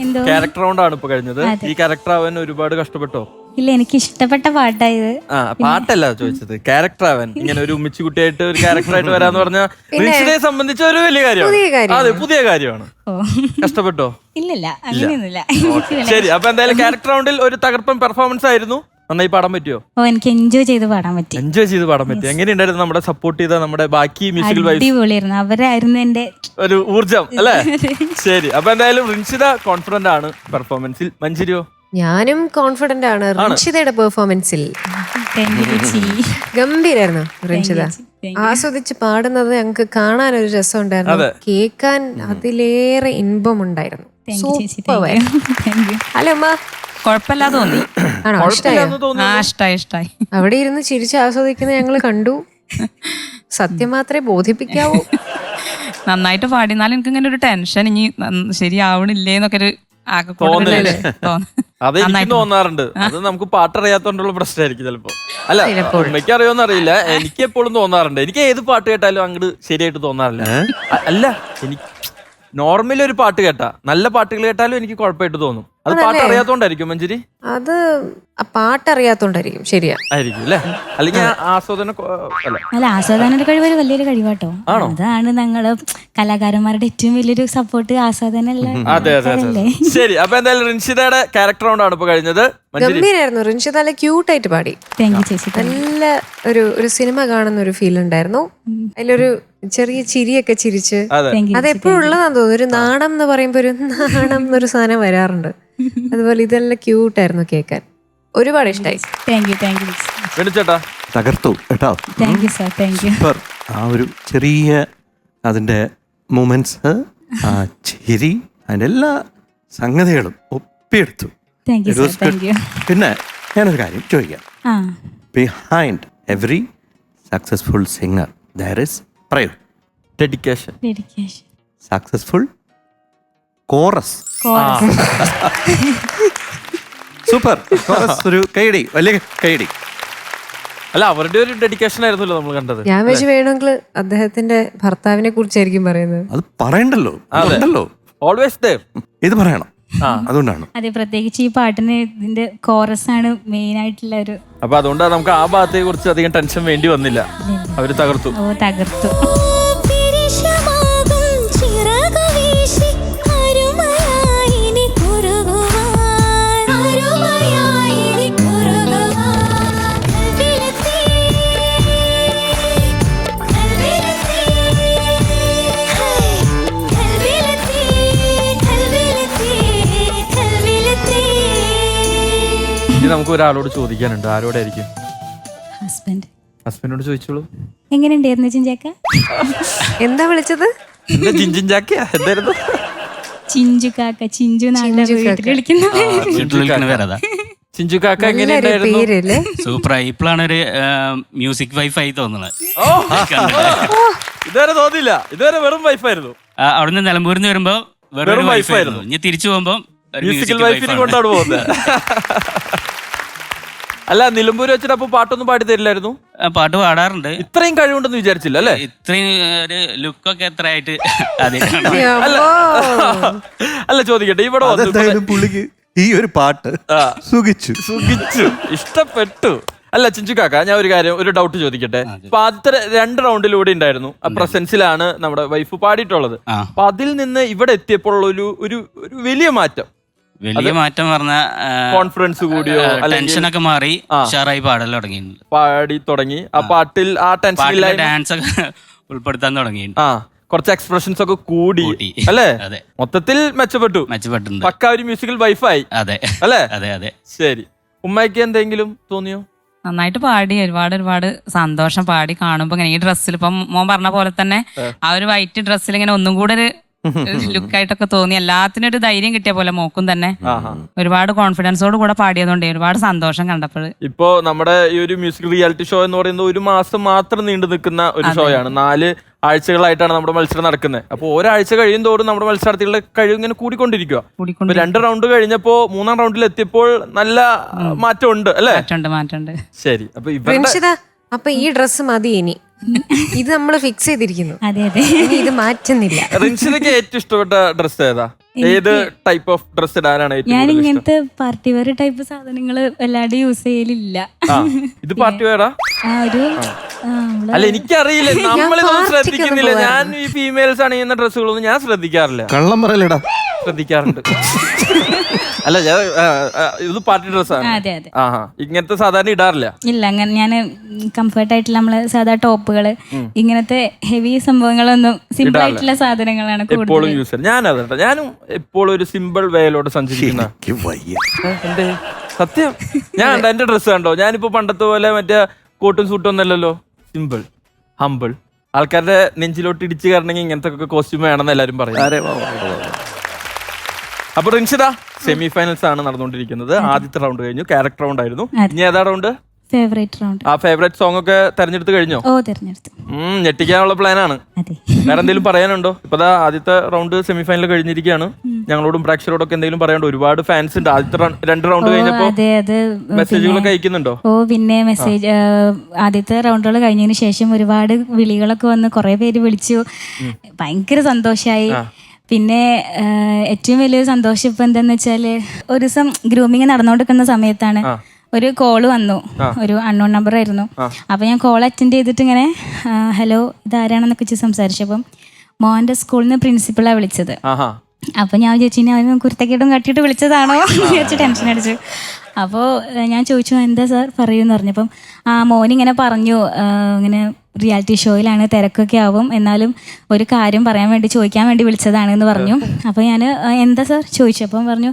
എന്തോ ക്യാരക്ടർ റൗണ്ടാണ് ഇപ്പൊ കഴിഞ്ഞത്. ഈ ക്യാരക്ടർ ആവാൻ ഒരുപാട് കഷ്ടപ്പെട്ടോ? ഇല്ല, എനിക്ക് ഇഷ്ടപ്പെട്ട പാട്ടായത്. ആ പാട്ടല്ല ചോദിച്ചത്, ക്യാരക്ടർ ആവാൻ. ഇങ്ങനെ ഒരു ഉമ്മിച്ചുകുട്ടിയായിട്ട് ഒരു ക്യാരക്ടറായിട്ട് വരാന്ന് പറഞ്ഞാൽ റിൻഷിതയെ സംബന്ധിച്ച ഒരു വലിയ കാര്യമാണ്. അതെ, പുതിയ കാര്യമാണ്. കഷ്ടപ്പെട്ടോ? ഇല്ലില്ല, അങ്ങനെയൊന്നുമില്ല. ശരി, അപ്പൊ എന്തായാലും ക്യാരക്ടർ റൗണ്ടിൽ ഒരു തകർപ്പൻ പെർഫോമൻസ് ആയിരുന്നു. നന്നായി പാടാൻ പറ്റിയോ? എനിക്ക് എൻജോയ് ചെയ്ത് പാടാൻ പറ്റി. എൻജോയ് ചെയ്ത് പാടാൻ പറ്റി. എങ്ങനെയുണ്ടായിരുന്നു നമ്മുടെ സപ്പോർട്ട് ചെയ്ത നമ്മുടെ ബാക്കി മ്യൂസിക്കൽ വൈബ്സ്? അടിപൊളിയായിരുന്നു, അവരായിരുന്നു എന്റെ ഒരു ഊർജം അല്ലേ? ശരി, അപ്പൊ എന്തായാലും റിൻഷിത കോൺഫിഡന്റ് ആണ് പെർഫോമൻസിൽ. മഞ്ജരിയോ? ഞാനും കോൺഫിഡന്റ് ആണ് റിൻഷിതയുടെ പെർഫോമൻസിൽ. ഗംഭീരായിരുന്നു റിൻഷിത. ആസ്വദിച്ച് പാടുന്നത് ഞങ്ങൾക്ക് കാണാൻ ഒരു രസം ഉണ്ടായിരുന്നു, കേൾക്കാൻ അതിലേറെ ഇൻപം ഉണ്ടായിരുന്നു. അല്ല അമ്മ, കുഴപ്പമില്ലാതെ തോന്നി. ആണോ? ഇഷ്ടായി. അവിടെ ഇരുന്ന് ചിരിച്ച് ആസ്വദിക്കുന്നത് ഞങ്ങൾ കണ്ടു. സത്യം മാത്രമേ ബോധിപ്പിക്കാവൂ. നന്നായിട്ട് പാടിന്നാലും എനിക്ക് ഇങ്ങനെ ഒരു ടെൻഷൻ, ഇനി ശരിയാവണില്ലേന്നൊക്കെ ഒരു അതെനിക്ക് തോന്നാറുണ്ട്. അത് നമുക്ക് പാട്ടറിയാത്തോണ്ടുള്ള പ്രശ്നമായിരിക്കും ചിലപ്പോ. അല്ല, ഉമ്മയ്ക്ക് അറിയോന്ന് അറിയില്ല, എനിക്ക് എപ്പോഴും തോന്നാറുണ്ട്. എനിക്ക് ഏത് പാട്ട് കേട്ടാലും അങ്ങോട്ട് ശരിയായിട്ട് തോന്നാറില്ല. അല്ല, എനിക്ക് നോർമലി ഒരു പാട്ട് കേട്ടാ, നല്ല പാട്ടുകൾ കേട്ടാലും എനിക്ക് കുഴപ്പമായിട്ട് തോന്നും. അത് പാട്ട് അറിയാത്തോണ്ടായിരിക്കും മഞ്ജരി? അത് പാട്ടറിയാത്തോണ്ടായിരിക്കും. ശരിയാ, ആയിരിക്കും അല്ലേ? അല്ലെങ്കിൽ ആസ്വാദന അല്ല, ആസ്വാദനയുടെ കഴിവ് ഒരു വലിയൊരു കഴിവാട്ടോ. അതാണ് ഞങ്ങള് കലാകാരന്മാരുടെ ഏറ്റവും വലിയൊരു സപ്പോർട്ട്, ആസ്വാദനല്ലേ. അതെ അതെ അതെ. ശരി, അപ്പൊ എന്തായാലും റിൻഷിതയുടെ ക്യാരക്ടർ റൗണ്ടാണ് ഇപ്പൊ കഴിഞ്ഞത്. ഗംഭീരായിരുന്നു. റിൻഷിത നല്ല ക്യൂട്ടായിട്ട് പാടി. താങ്ക് യു ചേച്ചി. നല്ല ഒരു സിനിമ കാണുന്ന ഒരു ഫീൽ ഉണ്ടായിരുന്നു. അതിലൊരു ചെറിയ ചിരിയൊക്കെ ചിരിച്ച്, അതെപ്പോഴും ഉള്ളതാന്ന് തോന്നുന്നു. ഒരു നാണം എന്ന് പറയുമ്പോ ഒരു നാണം എന്നൊരു സാധനം വരാറുണ്ട്. അതുപോലെ ഇതെല്ലാം ക്യൂട്ടായിരുന്നു കേൾക്കാൻ. ഒരുപാട് ഇഷ്ടമായി. ചേട്ടാ തകർത്തു കേട്ടോ. Thank you sir, thank U. ആ ഒരു ചെറിയ അതിന്റെ മൂമെന്റ്സ്, ആ ചിരി, അതിന്റെ എല്ലാ സംഗതികളും ഒപ്പിയെടുത്തു. Thank you sir, thank you. പിന്നെ ഞാനൊരു കാര്യം ചോദിക്കാം. Behind every successful singer there is പറയൂ dedication. Successful chorus. Super chorus. ഒരു കൈയടി, വലിയ കൈയടി. അല്ല, അവരുടെ ഒരു ഡെഡിക്കേഷൻ ആയിരുന്നല്ലോ നമ്മൾ കണ്ടത്. ഞാൻ വെച്ച് വേണമെങ്കിൽ അദ്ദേഹത്തിന്റെ ഭർത്താവിനെ കുറിച്ചായിരിക്കും പറയുന്നത്. അത് പറയണ്ടല്ലോ, ഓൾവേസ് ദേർ. ഇത് പറയണം, അതുകൊണ്ടാണ്. അതെ, പ്രത്യേകിച്ച് ഈ പാട്ടിന് ഇതിന്റെ കോറസ് ആണ് മെയിൻ ആയിട്ടുള്ള ഒരു. അപ്പൊ അതുകൊണ്ടാണ് നമുക്ക് ആ ഭാഗത്തെ കുറിച്ച് അധികം ടെൻഷൻ വേണ്ടി വന്നില്ല. അവര് തകർത്തു. തകർത്തു. ഇനി നമുക്ക് ഒരാളോട് ചോദിക്കാനുണ്ട്. ആരോടായിരിക്കും? ഹസ്ബൻഡ്. ഹസ്ബൻഡിനോട് ചോദിച്ചോളൂ. എങ്ങനെയുണ്ടായിരുന്നു ചിഞ്ചാക്ക? എന്താ വിളിച്ചത്? ജിഞ്ചിഞ്ചാക്കിയ എന്തായിരുന്നു? ചിഞ്ചുകാക്ക. ചിഞ്ചു നാളെ വീട്ടിൽ വിളിക്കുന്നത്. ചിഞ്ചുകാക്ക എങ്ങനെയുണ്ടായിരുന്നു? സൂപ്പറായി. ഇപ്പോഴാണ് ഒരു മ്യൂസിക് വൈഫായി തോന്നുന്നത്. ഇതുവരെ തോന്നില്ല, ഇതുവരെ വെറും വൈഫായിരുന്നു. അവിടുന്ന് നിലമ്പൂരിൽ നിന്ന് വരുമ്പോ വെറും വൈഫായിരുന്നു. ഇനി തിരിച്ചു പോകുമ്പോ മ്യൂസിക്കൽ വൈഫിനെ കൊണ്ടാണ് പോകുന്നത്. അല്ല, നിലമ്പൂർ വെച്ചിട്ട് അപ്പൊ പാട്ടൊന്നും പാടി തരില്ലായിരുന്നു? പാട്ട് പാടാറുണ്ട്. ഇത്രയും കഴിവുണ്ടെന്ന് വിചാരിച്ചില്ല അല്ലേ? ഇത്രയും ഒരു ലുക്കൊക്കെ എത്ര ആയിട്ട്. അല്ല, ചോദിക്കട്ടെ, ഇവിടെ പുള്ളിക്ക് ഈ ഒരു പാട്ട് സുഖിച്ചു ഇഷ്ടപ്പെട്ടു. അല്ല ചിഞ്ചുകാക്ക, ഞാൻ ഒരു കാര്യം, ഒരു ഡൗട്ട് ചോദിക്കട്ടെ. അപ്പൊ ആദ്യത്തെ 2 റൗണ്ടിലൂടെ ഉണ്ടായിരുന്നു, ആ പ്രസൻസിലാണ് നമ്മുടെ വൈഫ് പാടിയിട്ടുള്ളത്. അപ്പൊ അതിൽ നിന്ന് ഇവിടെ എത്തിയപ്പോൾ ഒരു വലിയ മാറ്റം പറഞ്ഞ കോൺഫിഡൻസ് കൂടിയോ, ടെൻഷനൊക്കെ മാറി ഉഷാറായി പാടൽ പാടി തുടങ്ങി. ആ പാട്ടിൽ ആ ടെൻഷൻ ഡാൻസ് ഒക്കെ ഉൾപ്പെടുത്താൻ തുടങ്ങി. കുറച്ച് എക്സ്പ്രഷൻസ് ഒക്കെ കൂടി അല്ലേ? മൊത്തത്തിൽ മെച്ചപ്പെട്ടു. പക്ക ഒരു മ്യൂസിക്കൽ വൈഫായി. അതെ അല്ലേ? അതെ അതെ. ശരി, ഉമ്മയ്ക്ക് എന്തെങ്കിലും തോന്നിയോ? നന്നായിട്ട് പാടി, ഒരുപാട് സന്തോഷം. പാടി കാണുമ്പോ ഇങ്ങനെ ഈ ഡ്രസ്സിൽ, ഇപ്പം മോൻ പറഞ്ഞ പോലെ തന്നെ ആ ഒരു വൈറ്റ് ഡ്രസ്സിൽ ഇങ്ങനെ ഒന്നും കൂടെ ഒരു ലുക്കായിട്ടൊക്കെ തോന്നി. എല്ലാത്തിനും ഒരു ധൈര്യം കിട്ടിയ പോലെ മോക്കും തന്നെ ഒരുപാട് കോൺഫിഡൻസോട് കൂടെ പാടിയതുകൊണ്ട് ഒരുപാട് സന്തോഷം കണ്ടപ്പോൾ. ഇപ്പോ നമ്മുടെ ഈ ഒരു മ്യൂസിക് റിയാലിറ്റി ഷോ എന്ന് പറയുന്നത് 1 മാസം മാത്രം നീണ്ടു നിൽക്കുന്ന ഒരു ഷോയാണ്. 4 ആഴ്ചകളായിട്ടാണ് നമ്മുടെ മത്സരം നടക്കുന്നത്. അപ്പോൾ ഒരാഴ്ച കഴിയും തോറും നമ്മുടെ മത്സരാർത്ഥികളുടെ കഴിവ് ഇങ്ങനെ കൂടിക്കൊണ്ടിരിക്കുക. 2 റൗണ്ട് കഴിഞ്ഞപ്പോ 3-ാം റൗണ്ടിൽ എത്തിയപ്പോൾ നല്ല മാറ്റം ഉണ്ട് അല്ലേ? മാറ്റമുണ്ട്. ശരി, അപ്പൊ അപ്പൊ ഈ ഡ്രസ്സ് മതി ഇനി ഇത് നമ്മൾ ഫിക്സ് ചെയ്തിരിക്കുന്നു. അതെ അതെ. ഇനി ഇത് മാറ്റുന്നില്ല. റിൻഷിനൊക്കെ ഏറ്റവും ഇഷ്ടപ്പെട്ട ഡ്രസ് ഏതാ? ഏത് ടൈപ്പ് ഓഫ് ഡ്രസ് ഇടാനാണ് ഏറ്റവും ഞാൻ കൂടുതൽ ഇഷ്ടം? ഇങ്ങനത്തെ പാർട്ടി വെയർ ടൈപ്പ് സാധനങ്ങൾ വല്ലാണ്ട് യൂസ് ചെയ്യലില്ല. ഇത് പാർട്ടി വെയറാ? ഒരു അല്ല എനിക്കറിയില്ല, നമ്മളിതൊന്നും പാർട്ടിക്കൊന്നും ശ്രദ്ധിക്കുന്നില്ല. ഞാൻ ഈ ഫീമെയിൽസ് അണിയുന്ന ഡ്രസ്സുകളൊന്നും ഞാൻ ശ്രദ്ധിക്കാറില്ല. കള്ളം പറയലടാ. ശ്രദ്ധിക്കാറുണ്ട്. അല്ല ഞാൻ ഇത് പാർട്ടി ഡ്രസ്സാണ്. അതെ അതെ. ആഹാ, ഇങ്ങനത്തെ സാധാരണ ഇടാറില്ല. ഇല്ല, അങ്ങനെ ഞാൻ കംഫർട്ട് ആയിട്ടുള്ള നമ്മള് സാധാ ടോപ്പുകള്, ഇങ്ങനത്തെ ഹെവി സംഭവങ്ങളൊന്നും സിമ്പിൾ ആയിട്ടുള്ള സാധനങ്ങളാണ് എപ്പോഴും കൂടുതൽ. യൂസ് ചെയ്യാം. ഞാനതെ, ഞാനും എപ്പോഴും ഒരു സിമ്പിൾ വേയിലോട്ട് സഞ്ചരിക്കുന്ന. എനിക്ക് വയ്യ. എന്റെ സത്യം, ഞാൻ കണ്ടോ എന്റെ ഡ്രസ്സ് കണ്ടോ? ഞാനിപ്പോ പണ്ടത്തെ പോലെ മറ്റേ കോട്ടും സൂട്ടും ഒന്നല്ലല്ലോ. Simple, humble. ആൾക്കാരുടെ നെഞ്ചിലോട്ട് ഇടിച്ചു കയറണമെങ്കിൽ ഇങ്ങനത്തെ കോസ്റ്റ്യൂം വേണമെന്ന് എല്ലാരും പറയും. അപ്പൊ റിൻഷിത, സെമി ഫൈനൽസ് ആണ് നടന്നുകൊണ്ടിരിക്കുന്നത്. ആദ്യത്തെ റൗണ്ട് കഴിഞ്ഞു, ക്യാരക്ടർ റൗണ്ട് ആയിരുന്നു. ഇനി ഏതാ റൗണ്ട്? Favourite round. ആ ഫേവറേറ്റ് സോങ് ഒക്കെ തെരഞ്ഞെടുത്ത് കഴിഞ്ഞോ? ഓ, തിരഞ്ഞെടുത്തു. ഞെട്ടിക്കാനുള്ള പ്ലാനാണ്. അതെ. വേറെ എന്തെങ്കിലും പറയാനുണ്ടോ? ഇപ്പതാ ആദ്യത്തെ റൗണ്ട് സെമി ഫൈനൽ കഴിഞ്ഞിരിക്കുകയാണ്. ഞങ്ങളോടും പ്രേക്ഷകരോടൊക്കെ എന്തെങ്കിലും പറയാനുണ്ടോ? ഒരുപാട് ഫാൻസ് ഉണ്ട്. ആദ്യത്തെ രണ്ട് റൗണ്ട് കഴിഞ്ഞപ്പോ അതെ അതെ. മെസ്സേജുകളൊക്കെ അയക്കുന്നുണ്ടോ? ഓ പിന്നെ മെസ്സേജ് ആദ്യത്തെ റൗണ്ടുകൾ കഴിഞ്ഞതിന് ശേഷം ഒരുപാട് വിളികളൊക്കെ വന്ന് കുറെ പേര് വിളിച്ചു. ഭയങ്കര സന്തോഷായി. പിന്നെ ഏറ്റവും വലിയൊരു സന്തോഷം ഇപ്പൊ എന്താന്ന് വെച്ചാല്, ഒരു ദിവസം ഗ്രൂമിങ് നടന്നുകൊണ്ടിരിക്കുന്ന സമയത്താണ് ഒരു കോള് വന്നു. ഒരു അൺനോൺ നമ്പർ ആയിരുന്നു. അപ്പൊ ഞാൻ കോൾ അറ്റൻഡ് ചെയ്തിട്ട് ഇങ്ങനെ ഹലോ ഇതാരാണെന്നൊക്കെ വെച്ച് സംസാരിച്ചപ്പം മോന്റെ സ്കൂളിൽ നിന്ന് പ്രിൻസിപ്പളാ വിളിച്ചത്. അപ്പൊ ഞാൻ ചോദിച്ചു, ഇനി അവന് കുരുത്തക്കേടും കട്ടിയിട്ട് വിളിച്ചതാണോ ചോദിച്ചു ടെൻഷൻ അടിച്ചു. അപ്പോൾ ഞാൻ ചോദിച്ചു എന്താ സാർ പറയൂന്ന് പറഞ്ഞപ്പം മോനിങ്ങനെ പറഞ്ഞു, ഇങ്ങനെ റിയാലിറ്റി ഷോയിലാണ്, തിരക്കൊക്കെ ആവും, എന്നാലും ഒരു കാര്യം പറയാൻ വേണ്ടി ചോദിക്കാൻ വേണ്ടി വിളിച്ചതാണെന്ന് പറഞ്ഞു. അപ്പോൾ ഞാൻ എന്താ സാർ ചോദിച്ചു. അപ്പം പറഞ്ഞു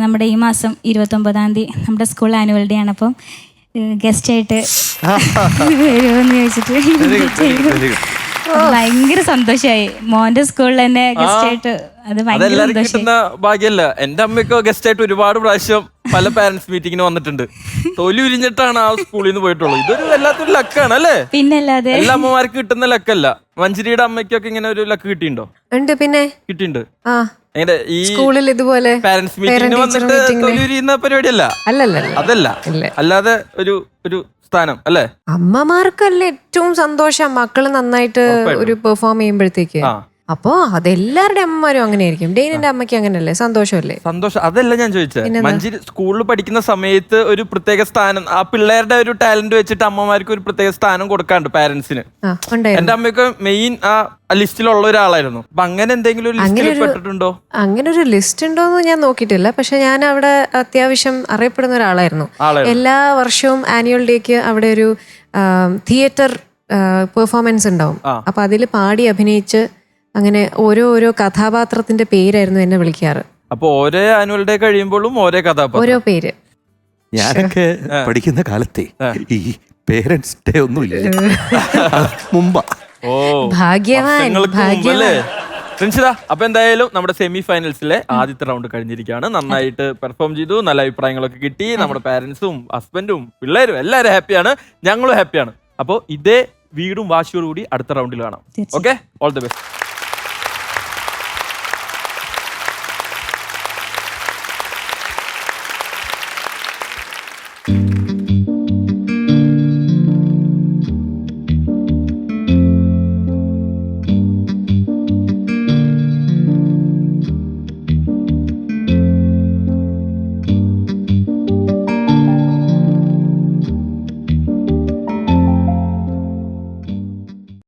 നമ്മുടെ ഈ മാസം 29-ാം തീയതി നമ്മുടെ സ്കൂൾ ആനുവൽ ഡേ ആണ്, അപ്പം ഗസ്റ്റായിട്ട് വരുമെന്ന് ചോദിച്ചിട്ട് ഭയങ്കര സന്തോഷമായി. മോന്റെ സ്കൂളിൽ തന്നെ ഗസ്റ്റായിട്ട്. അത് ഭയങ്കര കിട്ടുന്ന ഭാഗ്യല്ല. എന്റെ അമ്മയൊക്കെ ഗസ്റ്റ് ആയിട്ട് ഒരുപാട് പ്രാവശ്യം പല പാരന്റ്സ് മീറ്റിങ്ങിന് വന്നിട്ടുണ്ട്. തൊലി ഉരിഞ്ഞിട്ടാണ് ആ സ്കൂളിൽ നിന്ന് പോയിട്ടുള്ളത്. ഇതൊരു വല്ലാത്തൊരു ലക്കാണ് അല്ലേ? പിന്നല്ലാതെ എല്ലാ അമ്മമാർക്കും കിട്ടുന്ന ലക്കല്ല. മഞ്ജരിയുടെ അമ്മയ്ക്കൊക്കെ ഇങ്ങനെ ഒരു ലക്ക് കിട്ടിയിട്ടുണ്ടോ? ഉണ്ട്, പിന്നെ കിട്ടിയിട്ടുണ്ട്. ആ ഈ സ്കൂളിൽ ഇതുപോലെ പാരന്റ്സ് മീറ്റിംഗിന് വന്നിട്ട് തൊലി ഉരിയുന്ന പരിപാടിയല്ല. അതല്ല, അല്ലാതെ ഒരു സ്ഥാനം അല്ലേ? അമ്മമാർക്കല്ലേ ഏറ്റവും സന്തോഷം മക്കള് നന്നായിട്ട് ഒരു പെർഫോം ചെയ്യുമ്പോഴത്തേക്ക്. അപ്പോ അതെല്ലാവരുടെ അമ്മമാരും അങ്ങനെയായിരിക്കും. ഡെയിനിന്റെ അമ്മയ്ക്ക് അങ്ങനെയല്ലേ? സന്തോഷമല്ലേ? സന്തോഷം. അതല്ല ഞാൻ ചോദിച്ചത്. മഞ്ജരി സ്കൂളിൽ പഠിക്കുന്ന സമയത്ത് ഒരു പ്രത്യേക സ്ഥാനം, ആ പിള്ളേരുടെ ഒരു ടാലന്റ് വെച്ചിട്ട് അമ്മമാർക്ക് ഒരു പ്രത്യേക സ്ഥാനം കൊടുക്കാണ്ട് പാരന്റ്സിന്. എന്റെ അമ്മയൊക്കെ മെയിൻ ആ ലിസ്റ്റിലുള്ള ഒരാളായിരുന്നു. അപ്പൊ അങ്ങനെ എന്തെങ്കിലും ഒരു ലിസ്റ്റിൽ പെട്ടിട്ടുണ്ടോ? അങ്ങനെ ഒരു ലിസ്റ്റ് ഉണ്ടോന്ന് ഞാൻ നോക്കിയിട്ടില്ല. പക്ഷെ ഞാൻ അവിടെ അത്യാവശ്യം അറിയപ്പെടുന്ന ഒരാളായിരുന്നു. എല്ലാ വർഷവും ആനുവൽ ഡേക്ക് അവിടെ ഒരു തിയേറ്റർ പെർഫോമൻസ് ഉണ്ടാവും. അപ്പൊ അതിൽ പാടി അഭിനയിച്ച് അങ്ങനെ ഓരോ കഥാപാത്രത്തിന്റെ പേരായിരുന്നു എന്നെ വിളിക്കാറ്. അപ്പൊ ഓരോ ആനുവൽ ഡേ കഴിയുമ്പോഴും ഓരോ കഥാപാത്രം, ഓരോ പേര്. ഞാനൊക്കെ പഠിക്കുന്ന കാലത്തെ ഈ പേരൻസ് ഡേ ഒന്നുമില്ല, മുമ്പാ. ഭാഗ്യവാൻ. റിൻഷിത, അപ്പൊ എന്തായാലും നമ്മുടെ സെമി ഫൈനൽസിലെ ആദ്യത്തെ റൗണ്ട് കഴിഞ്ഞിരിക്കുകയാണ്. നന്നായിട്ട് പെർഫോം ചെയ്തു, നല്ല അഭിപ്രായങ്ങളൊക്കെ കിട്ടി. നമ്മുടെ പാരന്റ്സും ഹസ്ബൻഡും പിള്ളേരും എല്ലാവരും ഹാപ്പിയാണ്, ഞങ്ങളും ഹാപ്പിയാണ്. അപ്പോൾ ഇതേ വീടും വാശിയോടുകൂടി അടുത്ത റൗണ്ടിൽ കാണാം. Okay, all the best.